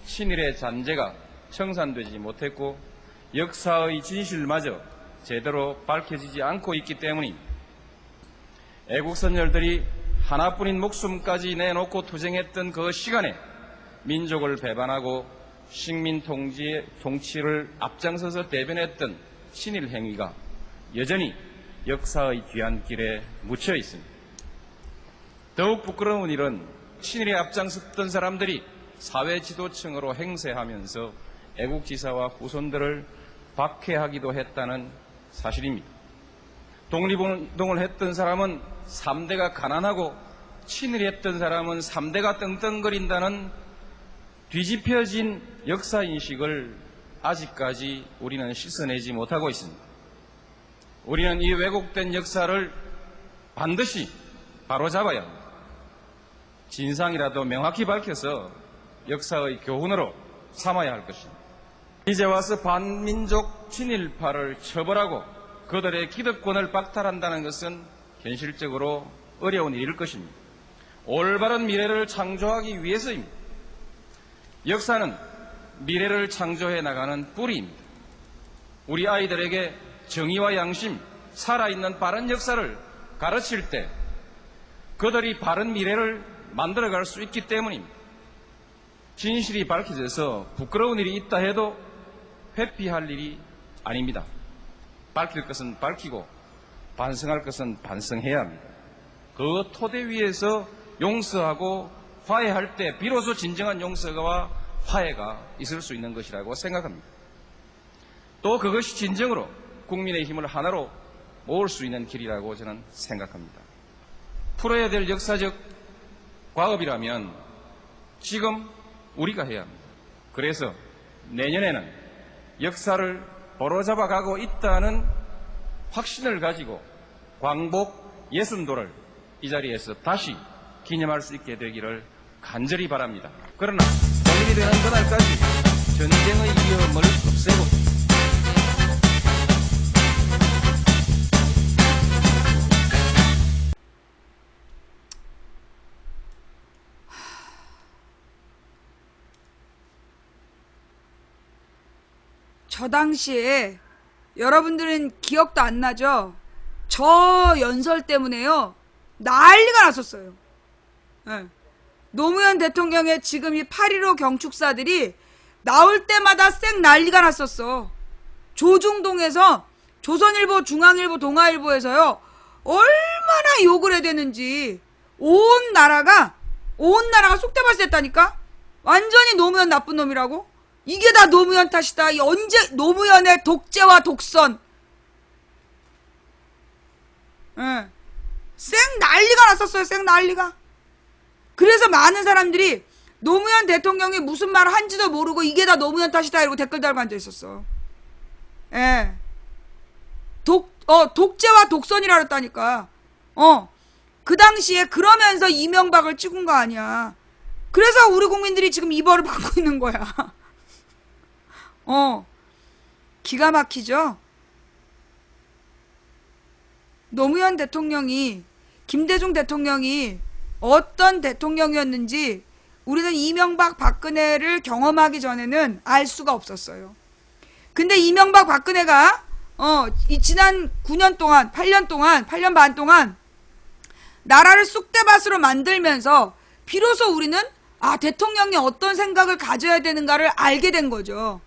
Speaker 2: 친일의 잔재가 청산되지 못했고 역사의 진실마저 제대로 밝혀지지 않고 있기 때문입니다. 애국선열들이 하나뿐인 목숨까지 내놓고 투쟁했던 그 시간에 민족을 배반하고 식민 통치를 앞장서서 대변했던 친일 행위가 여전히 역사의 뒤안길에 묻혀 있습니다. 더욱 부끄러운 일은 친일에 앞장섰던 사람들이 사회 지도층으로 행세하면서 애국지사와 후손들을 박해하기도 했다는 사실입니다. 독립운동을 했던 사람은 3대가 가난하고 친일했던 사람은 3대가 떵떵거린다는 뒤집혀진 역사인식을 아직까지 우리는 씻어내지 못하고 있습니다. 우리는 이 왜곡된 역사를 반드시 바로잡아야 합니다. 진상이라도 명확히 밝혀서 역사의 교훈으로 삼아야 할 것입니다. 이제 와서 반민족 친일파를 처벌하고 그들의 기득권을 박탈한다는 것은 현실적으로 어려운 일일 것입니다. 올바른 미래를 창조하기 위해서입니다. 역사는 미래를 창조해 나가는 뿌리입니다. 우리 아이들에게 정의와 양심, 살아있는 바른 역사를 가르칠 때 그들이 바른 미래를 만들어갈 수 있기 때문입니다. 진실이 밝혀져서 부끄러운 일이 있다 해도 회피할 일이 아닙니다. 밝힐 것은 밝히고 반성할 것은 반성해야 합니다. 그 토대 위에서 용서하고 화해할 때 비로소 진정한 용서와 화해가 있을 수 있는 것이라고 생각합니다. 또 그것이 진정으로 국민의 힘을 하나로 모을 수 있는 길이라고 저는 생각합니다. 풀어야 될 역사적 과업이라면 지금 우리가 해야 합니다. 그래서 내년에는 역사를 바로잡아 가고 있다는 확신을 가지고 광복 60도를 이 자리에서 다시 기념할 수 있게 되기를 간절히 바랍니다. 그러나 성인이 되는 그날까지 전쟁의 위험을 없애고
Speaker 1: 저 당시에 여러분들은 기억도 안 나죠? 저 연설 때문에요 난리가 났었어요. 네. 노무현 대통령의 지금 이 8.15 경축사들이 나올 때마다 쌩 난리가 났었어. 조중동에서 조선일보, 중앙일보, 동아일보에서요 얼마나 욕을 해야 되는지 온 나라가 쑥대밭이 됐다니까. 완전히 노무현 나쁜 놈이라고. 이게 다 노무현 탓이다. 언제 노무현의 독재와 독선. 예. 쌩 난리가 났었어요. 쌩 난리가. 그래서 많은 사람들이 노무현 대통령이 무슨 말을 한지도 모르고 이게 다 노무현 탓이다 이러고 댓글 달고 앉아 있었어. 예. 독재와 독선이라 그랬다니까. 그 당시에 그러면서 이명박을 찍은 거 아니야. 그래서 우리 국민들이 지금 이벌을 받고 있는 거야. 기가 막히죠? 노무현 대통령이, 김대중 대통령이 어떤 대통령이었는지 우리는 이명박 박근혜를 경험하기 전에는 알 수가 없었어요. 근데 이명박 박근혜가 이 지난 9년 동안, 8년 반 동안 나라를 쑥대밭으로 만들면서 비로소 우리는 대통령이 어떤 생각을 가져야 되는가를 알게 된 거죠.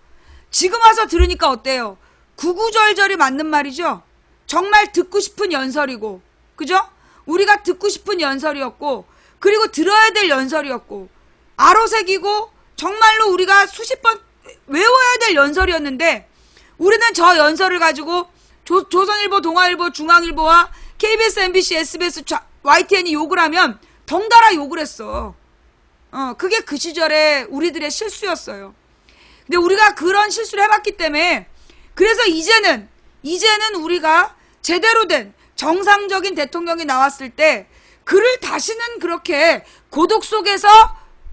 Speaker 1: 지금 와서 들으니까 어때요? 구구절절이 맞는 말이죠? 정말 듣고 싶은 연설이고, 그죠? 우리가 듣고 싶은 연설이었고, 그리고 들어야 될 연설이었고, 아로새기고, 정말로 우리가 수십 번 외워야 될 연설이었는데, 우리는 저 연설을 가지고 조선일보, 동아일보, 중앙일보와 KBS, MBC, SBS, YTN이 욕을 하면 덩달아 욕을 했어. 그게 그 시절에 우리들의 실수였어요. 근데 우리가 그런 실수를 해봤기 때문에 그래서 이제는 우리가 제대로 된 정상적인 대통령이 나왔을 때 그를 다시는 그렇게 고독 속에서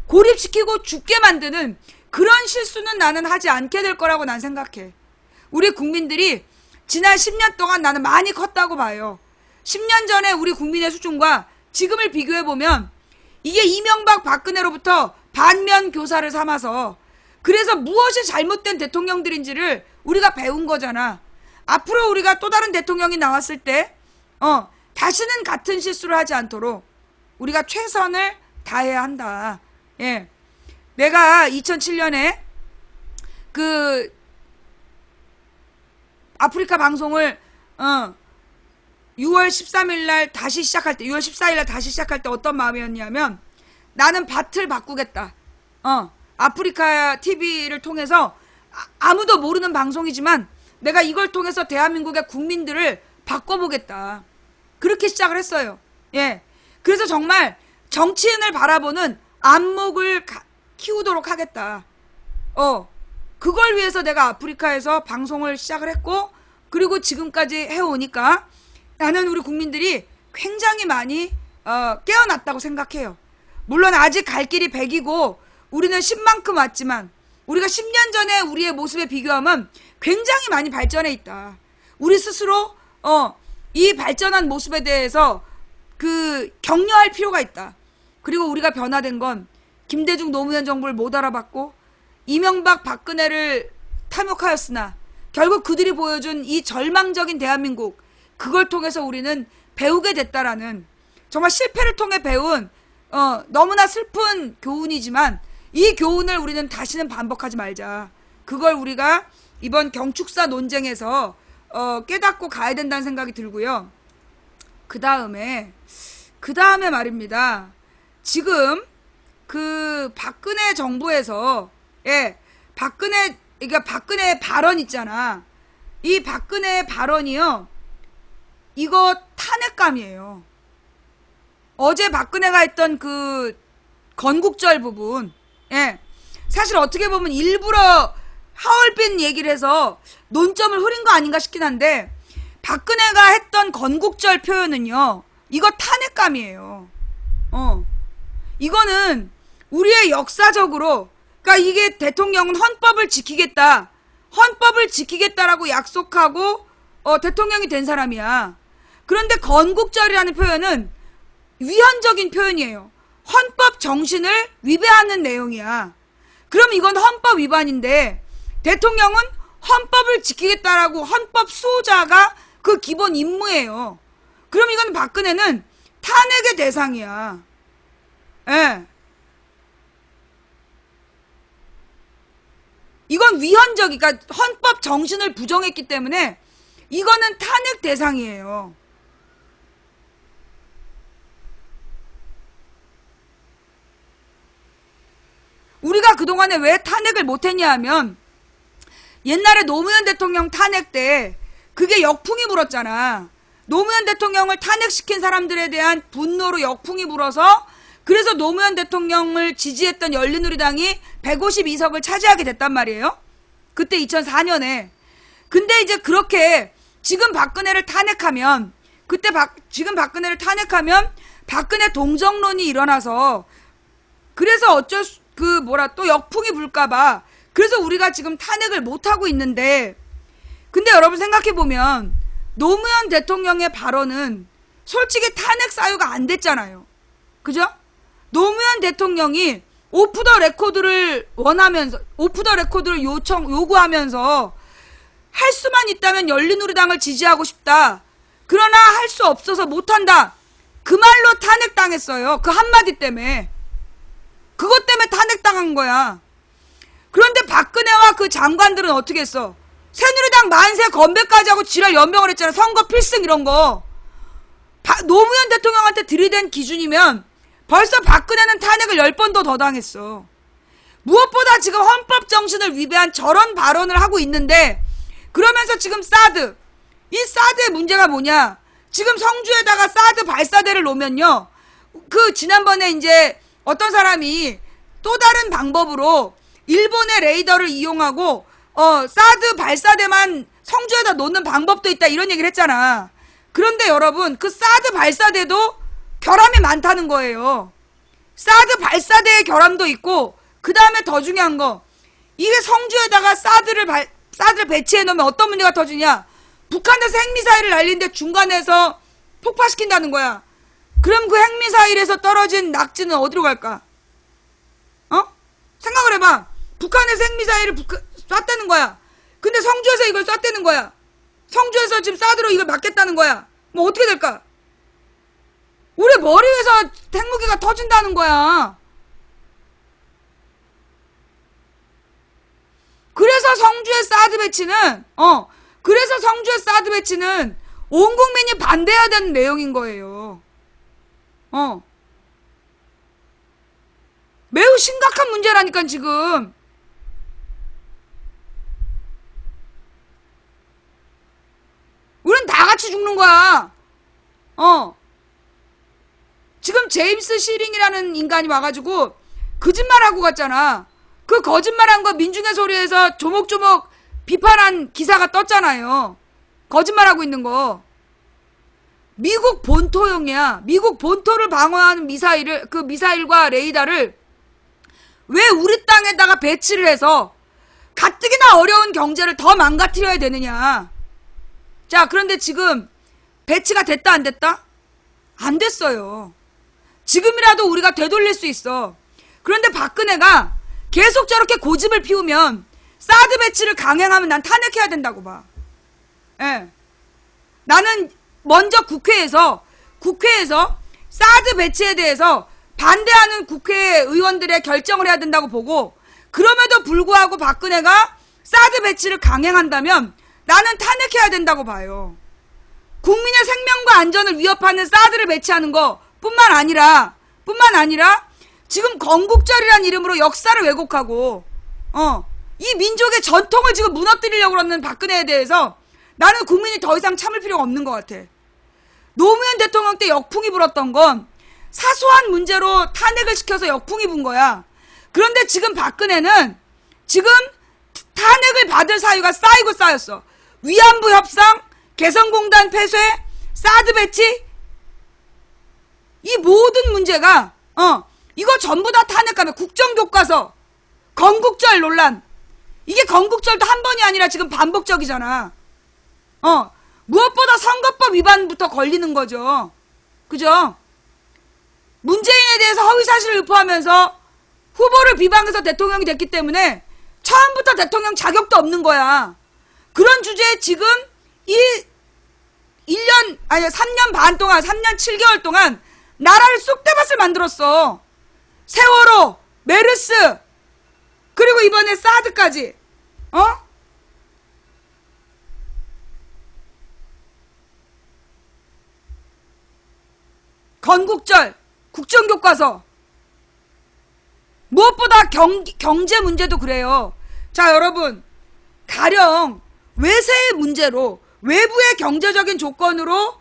Speaker 1: 고립시키고 죽게 만드는 그런 실수는 나는 하지 않게 될 거라고 난 생각해. 우리 국민들이 지난 10년 동안 나는 많이 컸다고 봐요. 10년 전에 우리 국민의 수준과 지금을 비교해보면 이게 이명박 박근혜로부터 반면 교사를 삼아서 그래서 무엇이 잘못된 대통령들인지를 우리가 배운 거잖아. 앞으로 우리가 또 다른 대통령이 나왔을 때 다시는 같은 실수를 하지 않도록 우리가 최선을 다해야 한다. 예. 내가 2007년에 그 아프리카 방송을 6월 13일 날 다시 시작할 때, 6월 14일 날 다시 시작할 때 어떤 마음이었냐면 나는 밭을 바꾸겠다. 아프리카 TV를 통해서 아무도 모르는 방송이지만 내가 이걸 통해서 대한민국의 국민들을 바꿔보겠다. 그렇게 시작을 했어요. 예. 그래서 정말 정치인을 바라보는 안목을 키우도록 하겠다. 그걸 위해서 내가 아프리카에서 방송을 시작을 했고, 그리고 지금까지 해오니까 나는 우리 국민들이 굉장히 많이 깨어났다고 생각해요. 물론 아직 갈 길이 100이고 우리는 10만큼 왔지만 우리가 10년 전에 우리의 모습에 비교하면 굉장히 많이 발전해 있다. 우리 스스로 이 발전한 모습에 대해서 격려할 필요가 있다. 그리고 우리가 변화된 건 김대중 노무현 정부를 못 알아봤고 이명박 박근혜를 탐욕하였으나 결국 그들이 보여준 이 절망적인 대한민국, 그걸 통해서 우리는 배우게 됐다라는, 정말 실패를 통해 배운 너무나 슬픈 교훈이지만 이 교훈을 우리는 다시는 반복하지 말자. 그걸 우리가 이번 경축사 논쟁에서 깨닫고 가야 된다는 생각이 들고요. 그 다음에 말입니다. 지금 박근혜 정부에서 그러니까 박근혜 발언 있잖아. 이 박근혜 발언이요, 이거 탄핵감이에요. 어제 박근혜가 했던 건국절 부분, 사실 어떻게 보면 일부러 하얼빈 얘기를 해서 논점을 흐린 거 아닌가 싶긴 한데, 박근혜가 했던 건국절 표현은요, 이거 탄핵감이에요. 이거는 우리의 역사적으로, 그러니까 이게 대통령은 헌법을 지키겠다라고 약속하고 대통령이 된 사람이야. 그런데 건국절이라는 표현은 위헌적인 표현이에요. 헌법 정신을 위배하는 내용이야. 그럼 이건 헌법 위반인데, 대통령은 헌법을 지키겠다라고 헌법 수호자가 그 기본 임무예요. 그럼 이건 박근혜는 탄핵의 대상이야. 이건 위헌적이니까 헌법 정신을 부정했기 때문에 이거는 탄핵 대상이에요. 우리가 그동안에 왜 탄핵을 못했냐 하면, 옛날에 노무현 대통령 탄핵 때 그게 역풍이 불었잖아. 노무현 대통령을 탄핵시킨 사람들에 대한 분노로 역풍이 불어서, 그래서 노무현 대통령을 지지했던 열린우리당이 152석을 차지하게 됐단 말이에요. 그때 2004년에. 근데 이제 그렇게 지금 박근혜를 탄핵하면, 박근혜 동정론이 일어나서, 그래서 또 역풍이 불까봐, 그래서 우리가 지금 탄핵을 못하고 있는데, 근데 여러분 생각해보면 노무현 대통령의 발언은 솔직히 탄핵 사유가 안 됐잖아요. 그죠? 노무현 대통령이 오프 더 레코드를 요구하면서 할 수만 있다면 열린우리당을 지지하고 싶다. 그러나 할 수 없어서 못한다. 그 말로 탄핵당했어요. 그 한마디 때문에. 그것 때문에 탄핵당한 거야. 그런데 박근혜와 그 장관들은 어떻게 했어? 새누리당 만세 건배까지 하고 지랄 연명을 했잖아. 선거 필승 이런 거. 노무현 대통령한테 들이댄 기준이면 벌써 박근혜는 탄핵을 10번도 더 당했어. 무엇보다 지금 헌법 정신을 위배한 저런 발언을 하고 있는데, 그러면서 지금 이 사드의 문제가 뭐냐? 지금 성주에다가 사드 발사대를 놓으면요, 지난번에 이제 어떤 사람이 또 다른 방법으로 일본의 레이더를 이용하고 사드 발사대만 성주에다 놓는 방법도 있다, 이런 얘기를 했잖아. 그런데 여러분, 그 사드 발사대도 결함이 많다는 거예요. 사드 발사대의 결함도 있고, 그 다음에 더 중요한 거, 이게 성주에다가 사드를 배치해 놓으면 어떤 문제가 터지냐? 북한에서 핵미사일을 날리는데 중간에서 폭파시킨다는 거야. 그럼 그 핵미사일에서 떨어진 낙지는 어디로 갈까? 생각을 해봐. 북한에서 핵미사일을 쐈다는 거야. 근데 성주에서 이걸 쐈다는 거야. 성주에서 지금 사드로 이걸 막겠다는 거야. 뭐 어떻게 될까? 우리 머리 위에서 핵무기가 터진다는 거야. 그래서 성주의 사드 배치는 온 국민이 반대해야 되는 내용인 거예요. 매우 심각한 문제라니까 지금. 우린 다 같이 죽는 거야. 지금 제임스 시링이라는 인간이 와가지고 거짓말하고 갔잖아. 그 거짓말한 거 민중의 소리에서 조목조목 비판한 기사가 떴잖아요. 거짓말하고 있는 거. 미국 본토용이야. 미국 본토를 방어하는 미사일을, 그 미사일과 레이더를 왜 우리 땅에다가 배치를 해서 가뜩이나 어려운 경제를 더 망가뜨려야 되느냐. 자, 그런데 지금 배치가 됐다 안 됐다? 안 됐어요. 지금이라도 우리가 되돌릴 수 있어. 그런데 박근혜가 계속 저렇게 고집을 피우면 사드 배치를 강행하면 난 탄핵해야 된다고 봐. 예. 나는 먼저 국회에서 사드 배치에 대해서 반대하는 국회의원들의 결정을 해야 된다고 보고, 그럼에도 불구하고 박근혜가 사드 배치를 강행한다면 나는 탄핵해야 된다고 봐요. 국민의 생명과 안전을 위협하는 사드를 배치하는 거 뿐만 아니라 지금 건국절이라는 이름으로 역사를 왜곡하고 이 민족의 전통을 지금 무너뜨리려고 그러는 박근혜에 대해서 나는 국민이 더 이상 참을 필요가 없는 것 같아. 노무현 대통령 때 역풍이 불었던 건 사소한 문제로 탄핵을 시켜서 역풍이 분 거야. 그런데 지금 박근혜는 지금 탄핵을 받을 사유가 쌓이고 쌓였어. 위안부 협상, 개성공단 폐쇄, 사드 배치, 이 모든 문제가 이거 전부 다 탄핵하면 국정교과서, 건국절 논란, 이게 건국절도 한 번이 아니라 지금 반복적이잖아. 무엇보다 선거법 위반부터 걸리는 거죠. 그죠? 문재인에 대해서 허위사실을 유포하면서 후보를 비방해서 대통령이 됐기 때문에 처음부터 대통령 자격도 없는 거야. 그런 주제에 지금 3년 반 동안, 3년 7개월 동안 나라를 쑥대밭을 만들었어. 세월호, 메르스, 그리고 이번에 사드까지. 건국절, 국정교과서. 무엇보다 경제 문제도 그래요. 자, 여러분, 가령 외세의 문제로, 외부의 경제적인 조건으로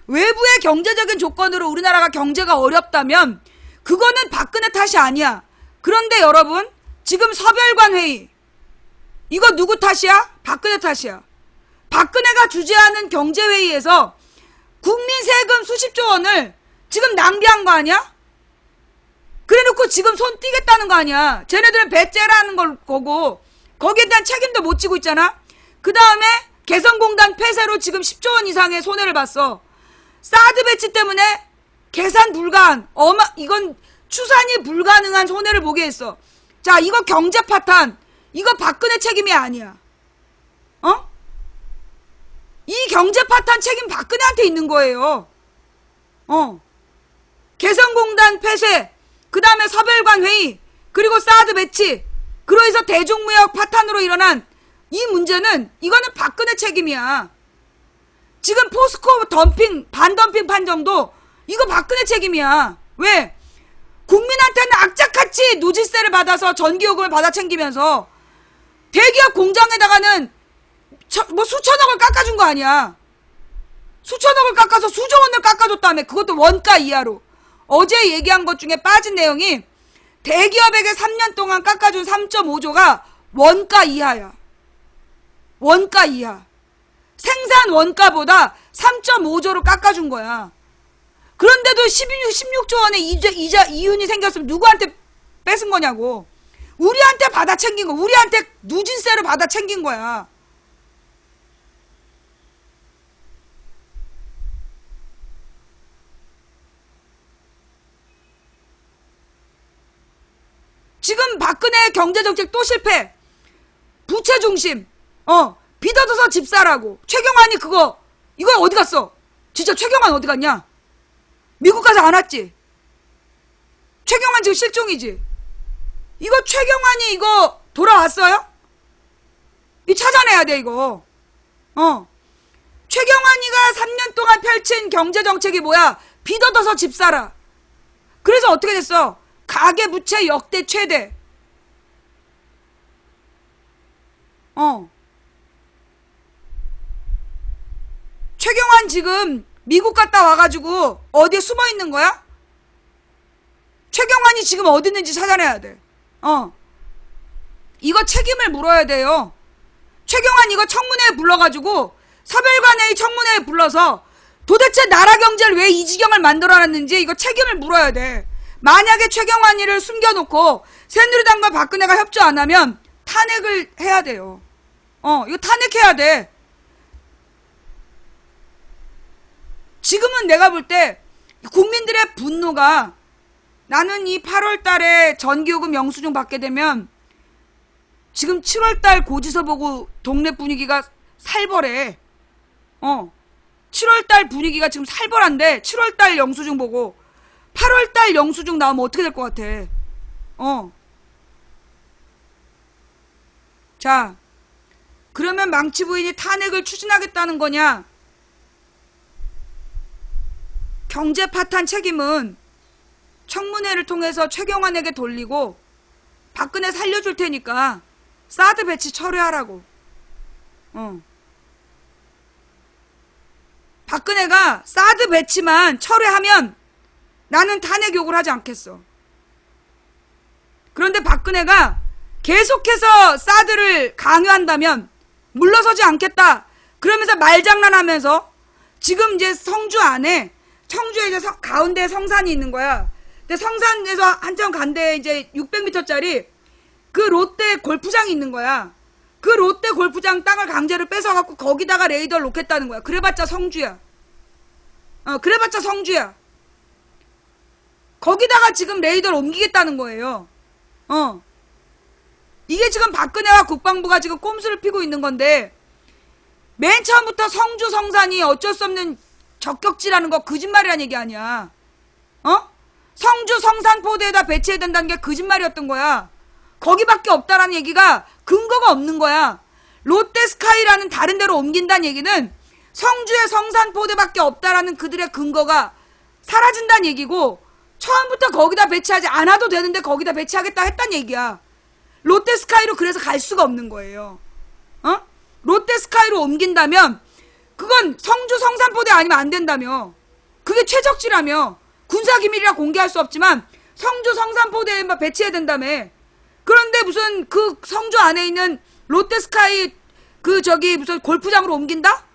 Speaker 1: 외부의 경제적인 조건으로 우리나라가 경제가 어렵다면 그거는 박근혜 탓이 아니야. 그런데 여러분, 지금 서별관 회의, 이거 누구 탓이야? 박근혜 탓이야. 박근혜가 주재하는 경제회의에서 국민 세금 수십조 원을 지금 낭비한 거 아니야? 그래놓고 지금 손 띄겠다는 거 아니야. 쟤네들은 배째라는 걸 거고 거기에 대한 책임도 못 지고 있잖아. 그 다음에 개성공단 폐쇄로 지금 10조 원 이상의 손해를 봤어. 사드 배치 때문에 계산 불가한, 이건 추산이 불가능한 손해를 보게 했어. 자, 이거 경제 파탄, 이거 박근혜 책임이 아니야. 이 경제 파탄 책임 박근혜한테 있는 거예요. 개성공단 폐쇄, 그 다음에 서별관 회의, 그리고 사드 배치, 그로 해서 대중무역 파탄으로 일어난 이 문제는, 이거는 박근혜 책임이야. 지금 포스코 덤핑, 반덤핑 판정도 이거 박근혜 책임이야. 왜? 국민한테는 악착같이 누지세를 받아서 전기요금을 받아 챙기면서 대기업 공장에다가는 수천억을 깎아준 거 아니야. 수천억을 깎아서 수조 원을 깎아줬다며. 그것도 원가 이하로. 어제 얘기한 것 중에 빠진 내용이 대기업에게 3년 동안 깎아준 3.5조가 원가 이하야. 원가 이하. 생산 원가보다 3.5조로 깎아준 거야. 그런데도 16조 원의 이윤이 생겼으면 누구한테 뺏은 거냐고. 우리한테 받아 챙긴 거. 우리한테 누진세로 받아 챙긴 거야. 지금 박근혜 경제정책 또 실패. 부채 중심. 빚 얻어서 집 사라고. 최경환이 이거 어디 갔어? 진짜 최경환 어디 갔냐? 미국 가서 안 왔지? 최경환 지금 실종이지? 이거 최경환이 이거 돌아왔어요? 이 찾아내야 돼, 이거. 최경환이가 3년 동안 펼친 경제정책이 뭐야? 빚 얻어서 집 사라. 그래서 어떻게 됐어? 가계부채 역대 최대. 최경환 지금 미국 갔다 와가지고 어디에 숨어 있는 거야? 최경환이 지금 어디 있는지 찾아내야 돼. 이거 책임을 물어야 돼요. 최경환 이거 청문회에 불러가지고 사별관회의 청문회에 불러서 도대체 나라 경제를 왜 이 지경을 만들어놨는지 이거 책임을 물어야 돼. 만약에 최경환이를 숨겨놓고 새누리당과 박근혜가 협조 안 하면 탄핵을 해야 돼요. 이거 탄핵해야 돼. 지금은 내가 볼 때 국민들의 분노가 나는 이 8월 달에 전기요금 영수증 받게 되면 지금 7월 달 고지서 보고 동네 분위기가 살벌해. 7월 달 분위기가 지금 살벌한데 7월 달 영수증 보고 8월 달 영수증 나오면 어떻게 될 것 같아? 자, 그러면 망치 부인이 탄핵을 추진하겠다는 거냐? 경제 파탄 책임은 청문회를 통해서 최경환에게 돌리고 박근혜 살려줄 테니까 사드 배치 철회하라고. 박근혜가 사드 배치만 철회하면 나는 탄핵 요구를 하지 않겠어. 그런데 박근혜가 계속해서 사드를 강요한다면 물러서지 않겠다. 그러면서 말장난하면서 지금 이제 성주 안에 청주에 이제 가운데 성산이 있는 거야. 근데 성산에서 한참 간데 이제 600m짜리 그 롯데 골프장이 있는 거야. 그 롯데 골프장 땅을 강제로 뺏어갖고 거기다가 레이더를 놓겠다는 거야. 그래봤자 성주야. 그래봤자 성주야. 거기다가 지금 레이더를 옮기겠다는 거예요. 이게 지금 박근혜와 국방부가 지금 꼼수를 피고 있는 건데 맨 처음부터 성주 성산이 어쩔 수 없는 적격지라는 거 거짓말이라는 얘기 아니야. 성주 성산포대에다 배치해야 된다는 게 거짓말이었던 거야. 거기밖에 없다라는 얘기가 근거가 없는 거야. 롯데스카이라는 다른 데로 옮긴다는 얘기는 성주의 성산포대밖에 없다라는 그들의 근거가 사라진다는 얘기고 처음부터 거기다 배치하지 않아도 되는데 거기다 배치하겠다 했단 얘기야. 롯데스카이로 그래서 갈 수가 없는 거예요. 롯데스카이로 옮긴다면 그건 성주 성산포대 아니면 안 된다며. 그게 최적지라며. 군사기밀이라 공개할 수 없지만 성주 성산포대에만 배치해야 된다며. 그런데 무슨 그 성주 안에 있는 롯데스카이 무슨 골프장으로 옮긴다?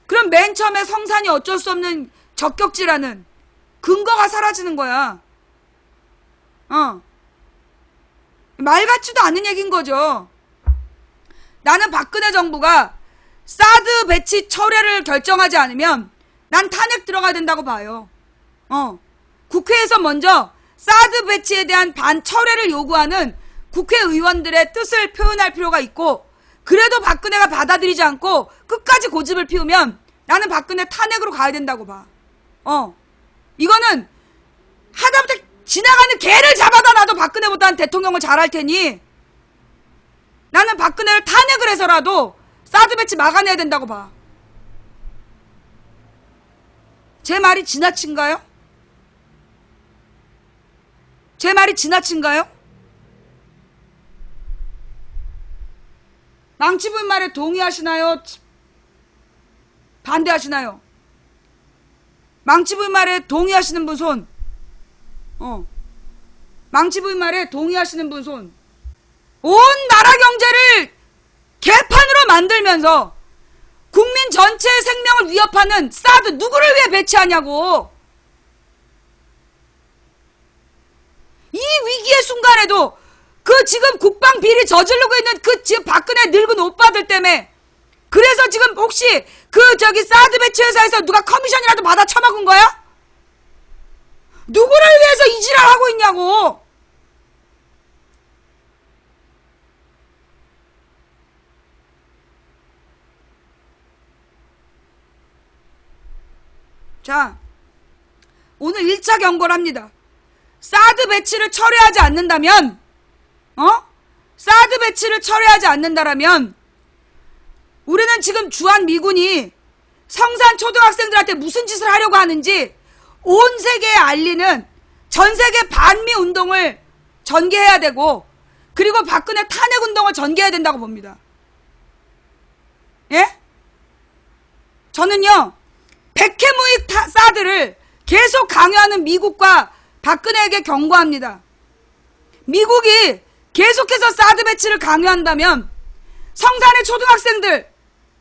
Speaker 1: 그럼 맨 처음에 성산이 어쩔 수 없는 적격지라는 근거가 사라지는 거야. 말 같지도 않은 얘기인 거죠. 나는 박근혜 정부가 사드 배치 철회를 결정하지 않으면 난 탄핵 들어가야 된다고 봐요. 국회에서 먼저 사드 배치에 대한 반철회를 요구하는 국회의원들의 뜻을 표현할 필요가 있고 그래도 박근혜가 받아들이지 않고 끝까지 고집을 피우면 나는 박근혜 탄핵으로 가야 된다고 봐. 이거는 하다못해 지나가는 개를 잡아다 놔도 박근혜보다는 대통령을 잘할 테니 나는 박근혜를 탄핵을 해서라도 사드 배치 막아내야 된다고 봐. 제 말이 지나친가요? 제 말이 지나친가요? 망치부인 말에 동의하시나요? 반대하시나요? 망치부인 말에 동의하시는 분 손. 망치부인 말에 동의하시는 분 손. 온 나라 경제를 개판으로 만들면서 국민 전체의 생명을 위협하는 사드 누구를 위해 배치하냐고. 이 위기의 순간에도 그 지금 국방 비리 저지르고 있는 그 지금 박근혜 늙은 오빠들 때문에 그래서 지금 혹시 사드 배치 회사에서 누가 커미션이라도 받아 처먹은 거야? 누구를 위해서 이 지랄 하고 있냐고. 자, 오늘 1차 경고를 합니다. 사드 배치를 철회하지 않는다면, 사드 배치를 철회하지 않는다라면, 우리는 지금 주한미군이 성산 초등학생들한테 무슨 짓을 하려고 하는지 온 세계에 알리는 전 세계 반미 운동을 전개해야 되고, 그리고 박근혜 탄핵운동을 전개해야 된다고 봅니다. 예? 저는요, 백해무익 사드를 계속 강요하는 미국과 박근혜에게 경고합니다. 미국이 계속해서 사드 배치를 강요한다면 성산의 초등학생들,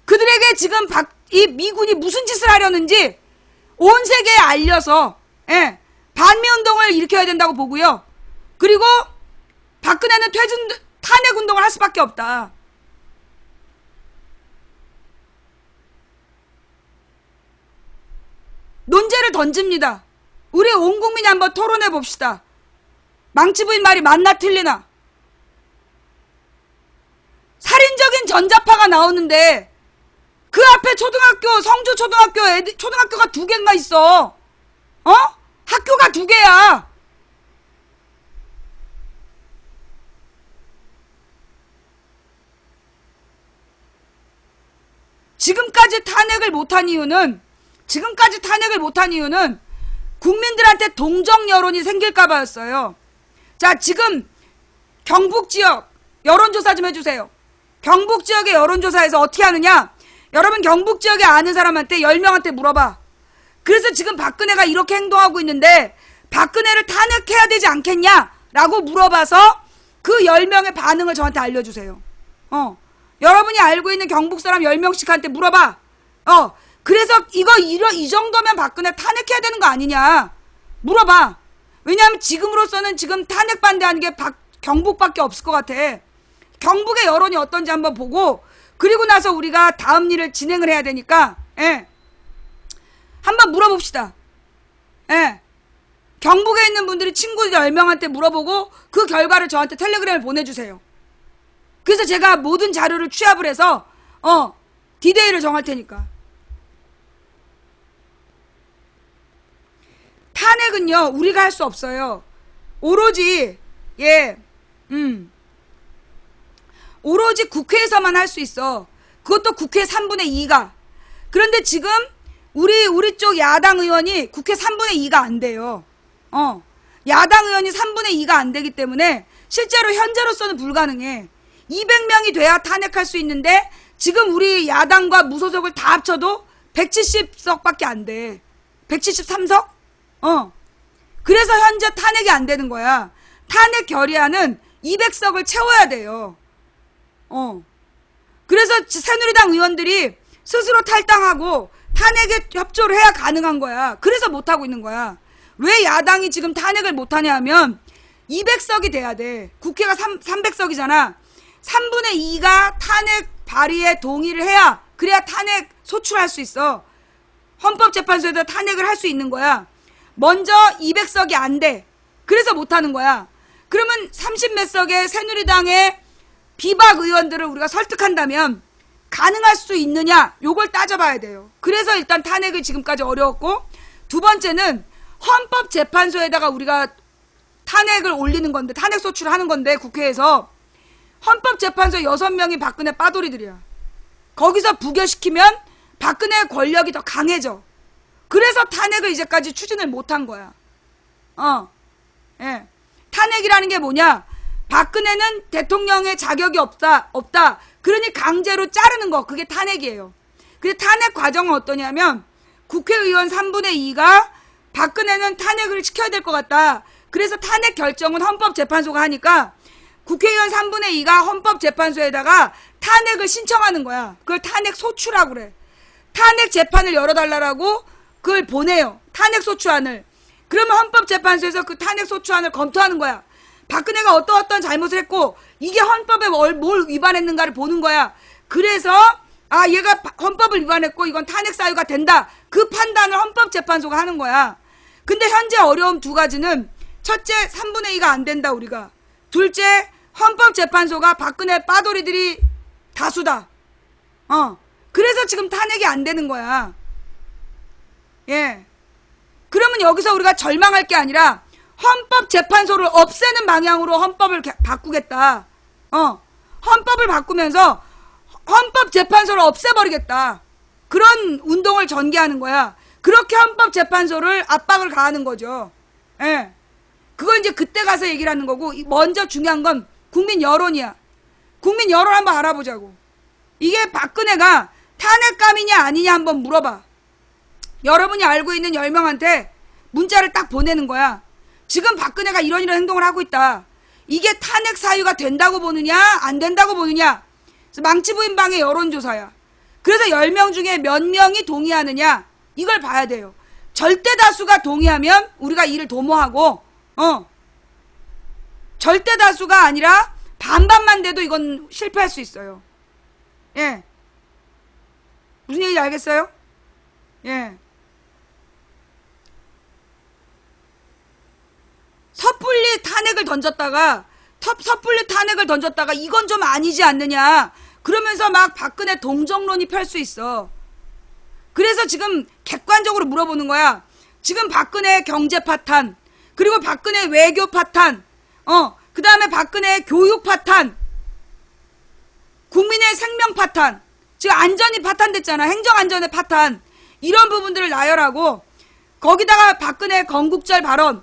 Speaker 1: 그들에게 지금 이 미군이 무슨 짓을 하려는지 온 세계에 알려서 반미운동을 일으켜야 된다고 보고요. 그리고 박근혜는 탄핵운동을 할 수밖에 없다. 논제를 던집니다. 우리 온 국민이 한번 토론해 봅시다. 망치부인 말이 맞나 틀리나. 살인적인 전자파가 나오는데 그 앞에 초등학교, 성주 초등학교 초등학교가 2개인가 있어. 학교가 2개야. 지금까지 탄핵을 못한 이유는 국민들한테 동정 여론이 생길까봐였어요. 자, 지금 경북 지역 여론조사 좀 해주세요. 경북 지역의 여론조사에서 어떻게 하느냐? 여러분 경북 지역에 아는 사람한테 10명한테 물어봐. 그래서 지금 박근혜가 이렇게 행동하고 있는데 박근혜를 탄핵해야 되지 않겠냐? 라고 물어봐서 그 10명의 반응을 저한테 알려주세요. 여러분이 알고 있는 경북 사람 10명씩한테 물어봐. 그래서 이 정도면 박근혜 탄핵해야 되는 거 아니냐? 물어봐. 왜냐하면 지금으로서는 지금 탄핵 반대하는 게 경북밖에 없을 것 같아. 경북의 여론이 어떤지 한번 보고 그리고 나서 우리가 다음 일을 진행을 해야 되니까 한번 물어봅시다. 경북에 있는 분들이 친구 10명한테 물어보고 그 결과를 저한테 텔레그램을 보내주세요. 그래서 제가 모든 자료를 취합을 해서 디데이를 정할 테니까. 탄핵은요 우리가 할 수 없어요. 오로지 오로지 국회에서만 할 수 있어. 그것도 국회 3분의 2가. 그런데 지금 우리 쪽 야당 의원이 국회 3분의 2가 안 돼요. 야당 의원이 3분의 2가 안 되기 때문에 실제로 현재로서는 불가능해. 200명이 돼야 탄핵할 수 있는데 지금 우리 야당과 무소속을 다 합쳐도 170석밖에 안 돼. 173석? 그래서 현재 탄핵이 안 되는 거야. 탄핵 결의안은 200석을 채워야 돼요. 그래서 새누리당 의원들이 스스로 탈당하고 탄핵에 협조를 해야 가능한 거야. 그래서 못하고 있는 거야. 왜 야당이 지금 탄핵을 못하냐 하면 200석이 돼야 돼. 국회가 300석이잖아. 3분의 2가 탄핵 발의에 동의를 해야 그래야 탄핵 소출할 수 있어. 헌법재판소에다 탄핵을 할 수 있는 거야. 먼저 200석이 안 돼. 그래서 못하는 거야. 그러면 30몇 석의 새누리당의 비박 의원들을 우리가 설득한다면 가능할 수 있느냐? 요걸 따져봐야 돼요. 그래서 일단 탄핵이 지금까지 어려웠고, 두 번째는 헌법재판소에다가 우리가 탄핵을 올리는 건데, 탄핵 소출을 하는 건데 국회에서 헌법재판소 6명이 박근혜 빠돌이들이야. 거기서 부결시키면 박근혜의 권력이 더 강해져. 그래서 탄핵을 이제까지 추진을 못한 거야. 탄핵이라는 게 뭐냐? 박근혜는 대통령의 자격이 없다. 그러니 강제로 자르는 거. 그게 탄핵이에요. 근데 탄핵 과정은 어떠냐면 국회의원 3분의 2가 박근혜는 탄핵을 시켜야 될 것 같다. 그래서 탄핵 결정은 헌법재판소가 하니까 국회의원 3분의 2가 헌법재판소에다가 탄핵을 신청하는 거야. 그걸 탄핵 소추라고 그래. 탄핵 재판을 열어달라고 그걸 보내요. 탄핵 소추안을. 그러면 헌법재판소에서 그 탄핵 소추안을 검토하는 거야. 박근혜가 어떤 잘못을 했고 이게 헌법에 뭘 위반했는가를 보는 거야. 그래서 얘가 헌법을 위반했고 이건 탄핵 사유가 된다. 그 판단을 헌법재판소가 하는 거야. 근데 현재 어려움 두 가지는 첫째 3분의 2가 안 된다 우리가. 둘째 헌법재판소가 박근혜 빠돌이들이 다수다. 그래서 지금 탄핵이 안 되는 거야. 그러면 여기서 우리가 절망할 게 아니라 헌법재판소를 없애는 방향으로 헌법을 바꾸겠다. 헌법을 바꾸면서 헌법재판소를 없애버리겠다. 그런 운동을 전개하는 거야. 그렇게 헌법재판소를 압박을 가하는 거죠. 그걸 이제 그때 가서 얘기를 하는 거고, 먼저 중요한 건 국민 여론이야. 국민 여론 한번 알아보자고. 이게 박근혜가 탄핵감이냐 아니냐 한번 물어봐. 여러분이 알고 있는 10명한테 문자를 딱 보내는 거야. 지금 박근혜가 이런 행동을 하고 있다. 이게 탄핵 사유가 된다고 보느냐 안 된다고 보느냐. 그래서 망치부인방의 여론조사야. 그래서 10명 중에 몇 명이 동의하느냐 이걸 봐야 돼요. 절대 다수가 동의하면 우리가 이를 도모하고 절대 다수가 아니라 반반만 돼도 이건 실패할 수 있어요. 예. 무슨 얘기인지 알겠어요? 예. 섣불리 탄핵을 던졌다가 이건 좀 아니지 않느냐. 그러면서 막 박근혜 동정론이 펼 수 있어. 그래서 지금 객관적으로 물어보는 거야. 지금 박근혜 경제 파탄, 그리고 박근혜 외교 파탄, 그 다음에 박근혜 교육 파탄, 국민의 생명 파탄, 지금 안전이 파탄됐잖아. 행정안전의 파탄. 이런 부분들을 나열하고 거기다가 박근혜 건국절 발언,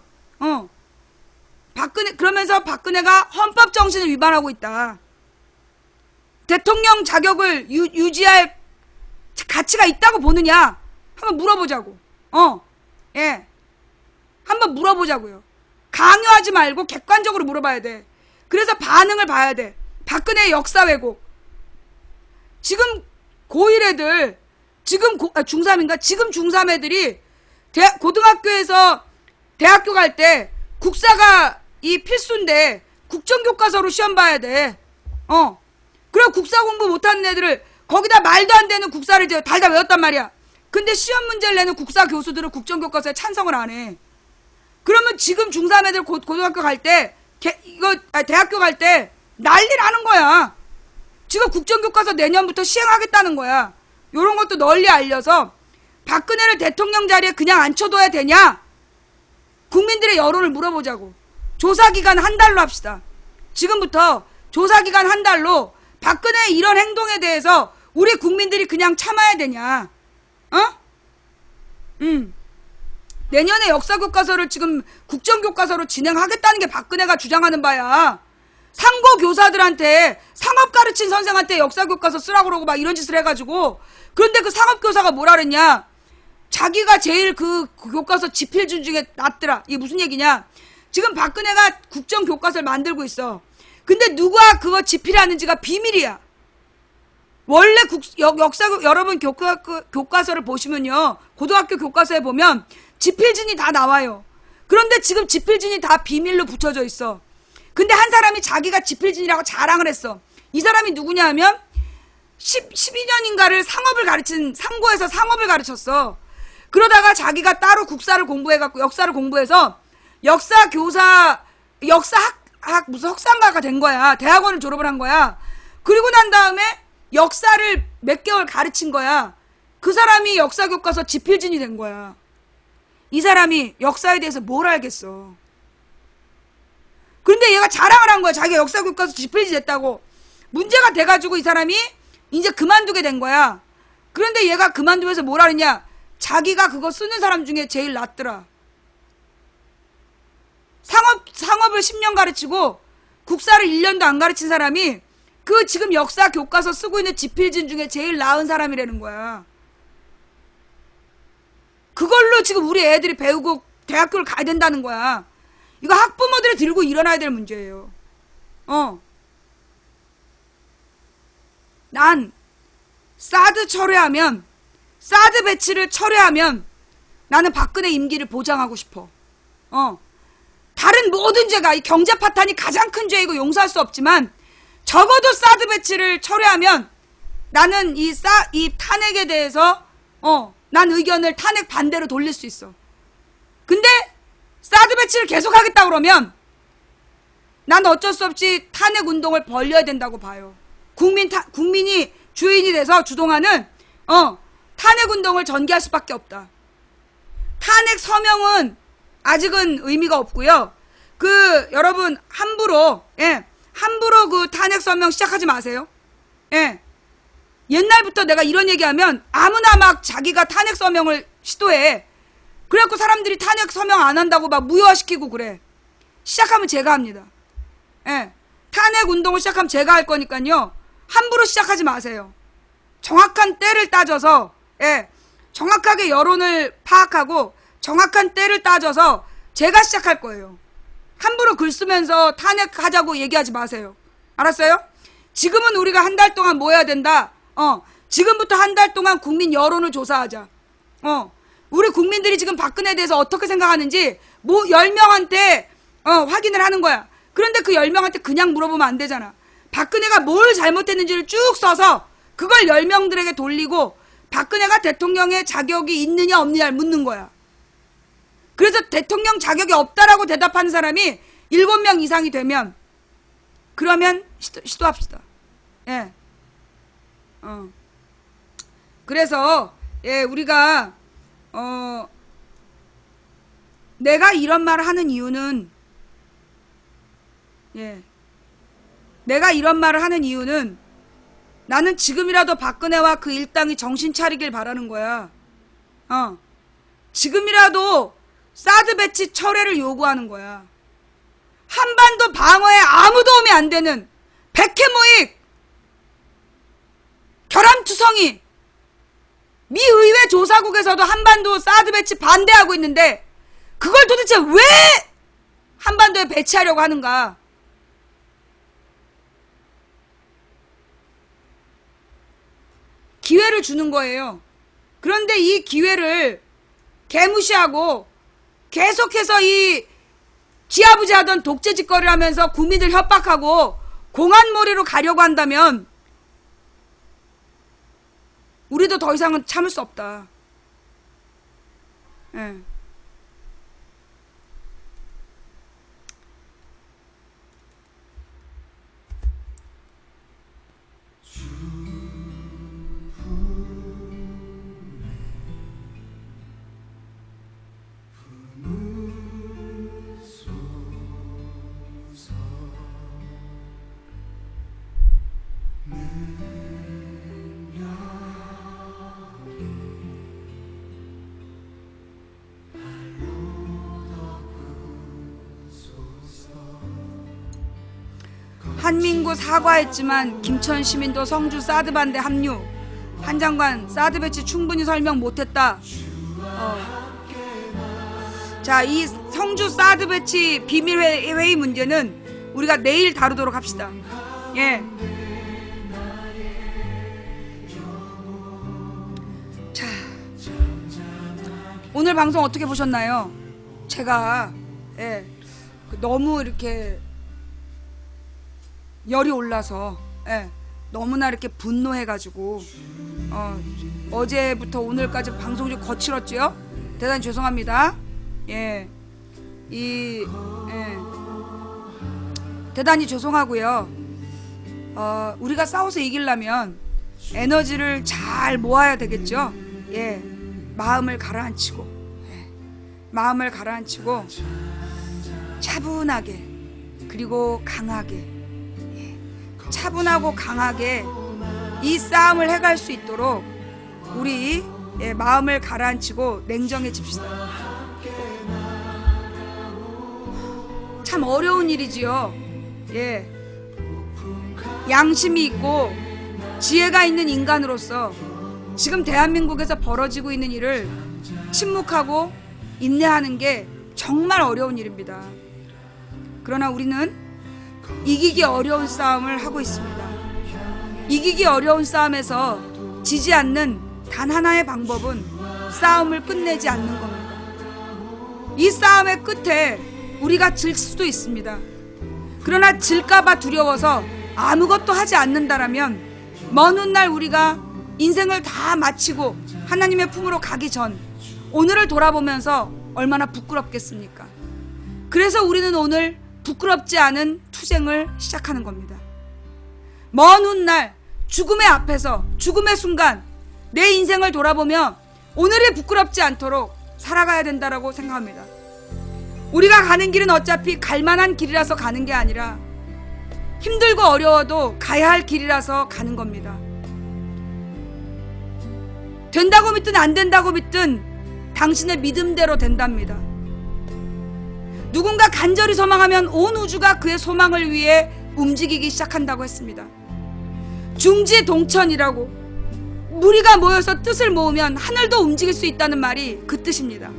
Speaker 1: 그러면서 박근혜가 헌법 정신을 위반하고 있다. 대통령 자격을 유지할 가치가 있다고 보느냐? 한번 물어보자고. 예. 한번 물어보자고요. 강요하지 말고 객관적으로 물어봐야 돼. 그래서 반응을 봐야 돼. 박근혜의 역사 왜곡. 지금 고1 애들, 지금 중3인가? 지금 중3 애들이 고등학교에서 대학교 갈 때 국사가 이 필수인데 국정교과서로 시험 봐야 돼. 그리고 국사 공부 못하는 애들을 거기다 말도 안 되는 국사를 이제 달다 외웠단 말이야. 근데 시험 문제를 내는 국사 교수들은 국정교과서에 찬성을 안 해. 그러면 지금 중3 애들 고등학교 갈 때, 대학교 갈 때 난리 나는 거야. 지금 국정교과서 내년부터 시행하겠다는 거야. 요런 것도 널리 알려서 박근혜를 대통령 자리에 그냥 앉혀둬야 되냐? 국민들의 여론을 물어보자고. 조사기간 한 달로 합시다. 지금부터 조사기간 한 달로 박근혜의 이런 행동에 대해서 우리 국민들이 그냥 참아야 되냐? 내년에 역사교과서를 지금 국정교과서로 진행하겠다는 게 박근혜가 주장하는 바야. 상고 교사들한테 상업 가르친 선생한테 역사교과서 쓰라고 그러고 막 이런 짓을 해가지고. 그런데 그 상업교사가 뭐라 그랬냐? 자기가 제일 그 교과서 집필준 중에 낫더라. 이게 무슨 얘기냐? 지금 박근혜가 국정교과서를 만들고 있어. 근데 누가 그거 집필하는지가 비밀이야. 원래 여러분 교과서를 보시면요. 고등학교 교과서에 보면 집필진이 다 나와요. 그런데 지금 집필진이 다 비밀로 붙여져 있어. 근데 한 사람이 자기가 집필진이라고 자랑을 했어. 이 사람이 누구냐 하면 12년인가를 상고에서 상업을 가르쳤어. 그러다가 자기가 따로 국사를 공부해갖고 역사를 공부해서 무슨 석상가가 된 거야. 대학원을 졸업을 한 거야. 그리고 난 다음에 역사를 몇 개월 가르친 거야. 그 사람이 역사교과서 집필진이 된 거야. 이 사람이 역사에 대해서 뭘 알겠어. 그런데 얘가 자랑을 한 거야. 자기가 역사교과서 집필진 됐다고. 문제가 돼가지고 이 사람이 이제 그만두게 된 거야. 그런데 얘가 그만두면서 뭘 하느냐. 자기가 그거 쓰는 사람 중에 제일 낫더라. 상업을 10년 가르치고 국사를 1년도 안 가르친 사람이 그 지금 역사 교과서 쓰고 있는 집필진 중에 제일 나은 사람이라는 거야. 그걸로 지금 우리 애들이 배우고 대학교를 가야 된다는 거야. 이거 학부모들이 들고 일어나야 될 문제예요. 난 사드 배치를 철회하면 나는 박근혜 임기를 보장하고 싶어. 다른 모든 죄가 이 경제 파탄이 가장 큰 죄이고 용서할 수 없지만 적어도 사드 배치를 철회하면 나는 이 탄핵에 대해서 난 의견을 탄핵 반대로 돌릴 수 있어. 근데 사드 배치를 계속하겠다 그러면 난 어쩔 수 없이 탄핵 운동을 벌려야 된다고 봐요. 국민이 주인이 돼서 주동하는 탄핵 운동을 전개할 수밖에 없다. 탄핵 서명은 아직은 의미가 없고요. 여러분 함부로 그 탄핵 서명 시작하지 마세요. 옛날부터 내가 이런 얘기하면 아무나 막 자기가 탄핵 서명을 시도해. 그래갖고 사람들이 탄핵 서명 안 한다고 막 무효화시키고 그래. 시작하면 제가 합니다. 탄핵 운동을 시작하면 제가 할 거니까요. 함부로 시작하지 마세요. 정확한 때를 따져서, 예, 정확하게 여론을 파악하고 정확한 때를 따져서 제가 시작할 거예요. 함부로 글 쓰면서 탄핵하자고 얘기하지 마세요. 알았어요? 지금은 우리가 한 달 동안 뭐 해야 된다? 지금부터 한 달 동안 국민 여론을 조사하자. 우리 국민들이 지금 박근혜에 대해서 어떻게 생각하는지 10명한테 확인을 하는 거야. 그런데 그 10명한테 그냥 물어보면 안 되잖아. 박근혜가 뭘 잘못했는지를 쭉 써서 그걸 10명들에게 돌리고 박근혜가 대통령의 자격이 있느냐 없느냐를 묻는 거야. 그래서 대통령 자격이 없다라고 대답하는 사람이 7명 이상이 되면 그러면 시도합시다. 예. 그래서 예, 우리가 내가 이런 말을 하는 이유는 내가 이런 말을 하는 이유는 나는 지금이라도 박근혜와 그 일당이 정신 차리길 바라는 거야. 지금이라도 사드 배치 철회를 요구하는 거야. 한반도 방어에 아무 도움이 안 되는 백해모익 결함투성이 미 의회 조사국에서도 한반도 사드 배치 반대하고 있는데 그걸 도대체 왜 한반도에 배치하려고 하는가? 기회를 주는 거예요. 그런데 이 기회를 개무시하고 계속해서 이 지아부지하던 독재 짓거리를 하면서 국민들 협박하고 공안몰이로 가려고 한다면 우리도 더 이상은 참을 수 없다. 예. 한민구 사과했지만 김천 시민도 성주 사드 반대 합류. 한 장관 사드 배치 충분히 설명 못했다. 자, 이 성주 사드 배치 비밀 회의 문제는 우리가 내일 다루도록 합시다. 예. 자, 오늘 방송 어떻게 보셨나요? 제가 너무 이렇게 열이 올라서 너무나 이렇게 분노해가지고 어제부터 오늘까지 방송 좀 거칠었죠? 대단히 죄송합니다. 대단히 죄송하고요. 우리가 싸워서 이기려면 에너지를 잘 모아야 되겠죠? 마음을 가라앉히고 차분하게 그리고 강하게 차분하고 강하게 이 싸움을 해갈 수 있도록 우리 마음을 가라앉히고 냉정해집시다. 참 어려운 일이지요. 양심이 있고 지혜가 있는 인간으로서 지금 대한민국에서 벌어지고 있는 일을 침묵하고 인내하는 게 정말 어려운 일입니다. 그러나 우리는 이기기 어려운 싸움을 하고 있습니다. 이기기 어려운 싸움에서 지지 않는 단 하나의 방법은 싸움을 끝내지 않는 겁니다. 이 싸움의 끝에 우리가 질 수도 있습니다. 그러나 질까봐 두려워서 아무것도 하지 않는다라면 먼 훗날 우리가 인생을 다 마치고 하나님의 품으로 가기 전 오늘을 돌아보면서 얼마나 부끄럽겠습니까? 그래서 우리는 오늘 부끄럽지 않은 투쟁을 시작하는 겁니다. 먼 훗날 죽음의 앞에서 죽음의 순간 내 인생을 돌아보며 오늘이 부끄럽지 않도록 살아가야 된다라고 생각합니다. 우리가 가는 길은 어차피 갈만한 길이라서 가는 게 아니라 힘들고 어려워도 가야 할 길이라서 가는 겁니다. 된다고 믿든 안 된다고 믿든 당신의 믿음대로 된답니다. 누군가 간절히 소망하면 온 우주가 그의 소망을 위해 움직이기 시작한다고 했습니다. 중지동천이라고, 무리가 모여서 뜻을 모으면 하늘도 움직일 수 있다는 말이 그 뜻입니다.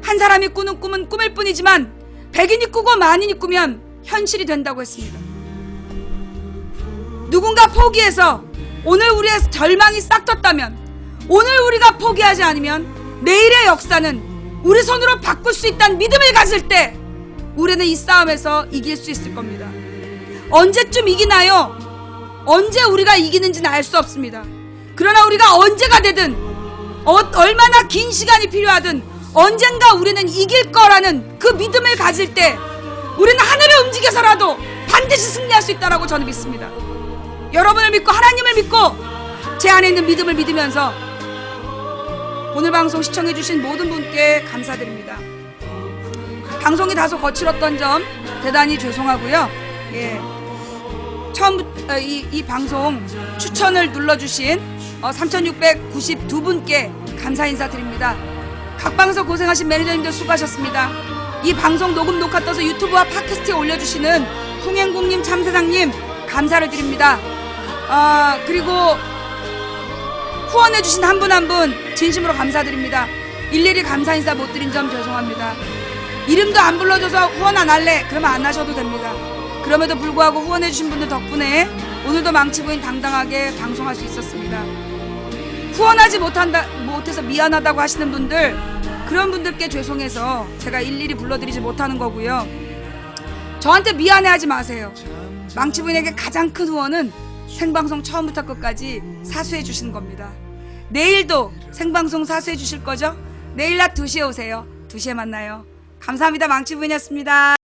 Speaker 1: 한 사람이 꾸는 꿈은 꿈일 뿐이지만 백인이 꾸고 만인이 꾸면 현실이 된다고 했습니다. 누군가 포기해서 오늘 우리의 절망이 싹 텄다면, 오늘 우리가 포기하지 않으면 내일의 역사는 우리 손으로 바꿀 수 있다는 믿음을 가질 때 우리는 이 싸움에서 이길 수 있을 겁니다. 언제쯤 이기나요? 언제 우리가 이기는지는 알 수 없습니다. 그러나 우리가 언제가 되든 얼마나 긴 시간이 필요하든 언젠가 우리는 이길 거라는 그 믿음을 가질 때 우리는 하늘을 움직여서라도 반드시 승리할 수 있다고 저는 믿습니다. 여러분을 믿고 하나님을 믿고 제 안에 있는 믿음을 믿으면서 오늘 방송 시청해주신 모든 분께 감사드립니다. 방송이 다소 거칠었던 점 대단히 죄송하고요. 예. 처음부터 이 방송 추천을 눌러주신 3,692분께 감사 인사드립니다. 각 방송 고생하신 매니저님들 수고하셨습니다. 이 방송 녹음 녹화 떠서 유튜브와 팟캐스트에 올려주시는 홍행국님, 참사장님 감사를 드립니다. 그리고 후원해주신 한 분 한 분 진심으로 감사드립니다. 일일이 감사 인사 못 드린 점 죄송합니다. 이름도 안 불러줘서 후원 안 할래 그러면 안 하셔도 됩니다. 그럼에도 불구하고 후원해주신 분들 덕분에 오늘도 망치부인 당당하게 방송할 수 있었습니다. 후원하지 못해서 미안하다고 하시는 분들, 그런 분들께 죄송해서 제가 일일이 불러드리지 못하는 거고요. 저한테 미안해하지 마세요. 망치부인에게 가장 큰 후원은 생방송 처음부터 끝까지 사수해 주시는 겁니다. 내일도 생방송 사수해 주실 거죠? 내일 낮 2시에 오세요. 2시에 만나요. 감사합니다. 망치부인이었습니다.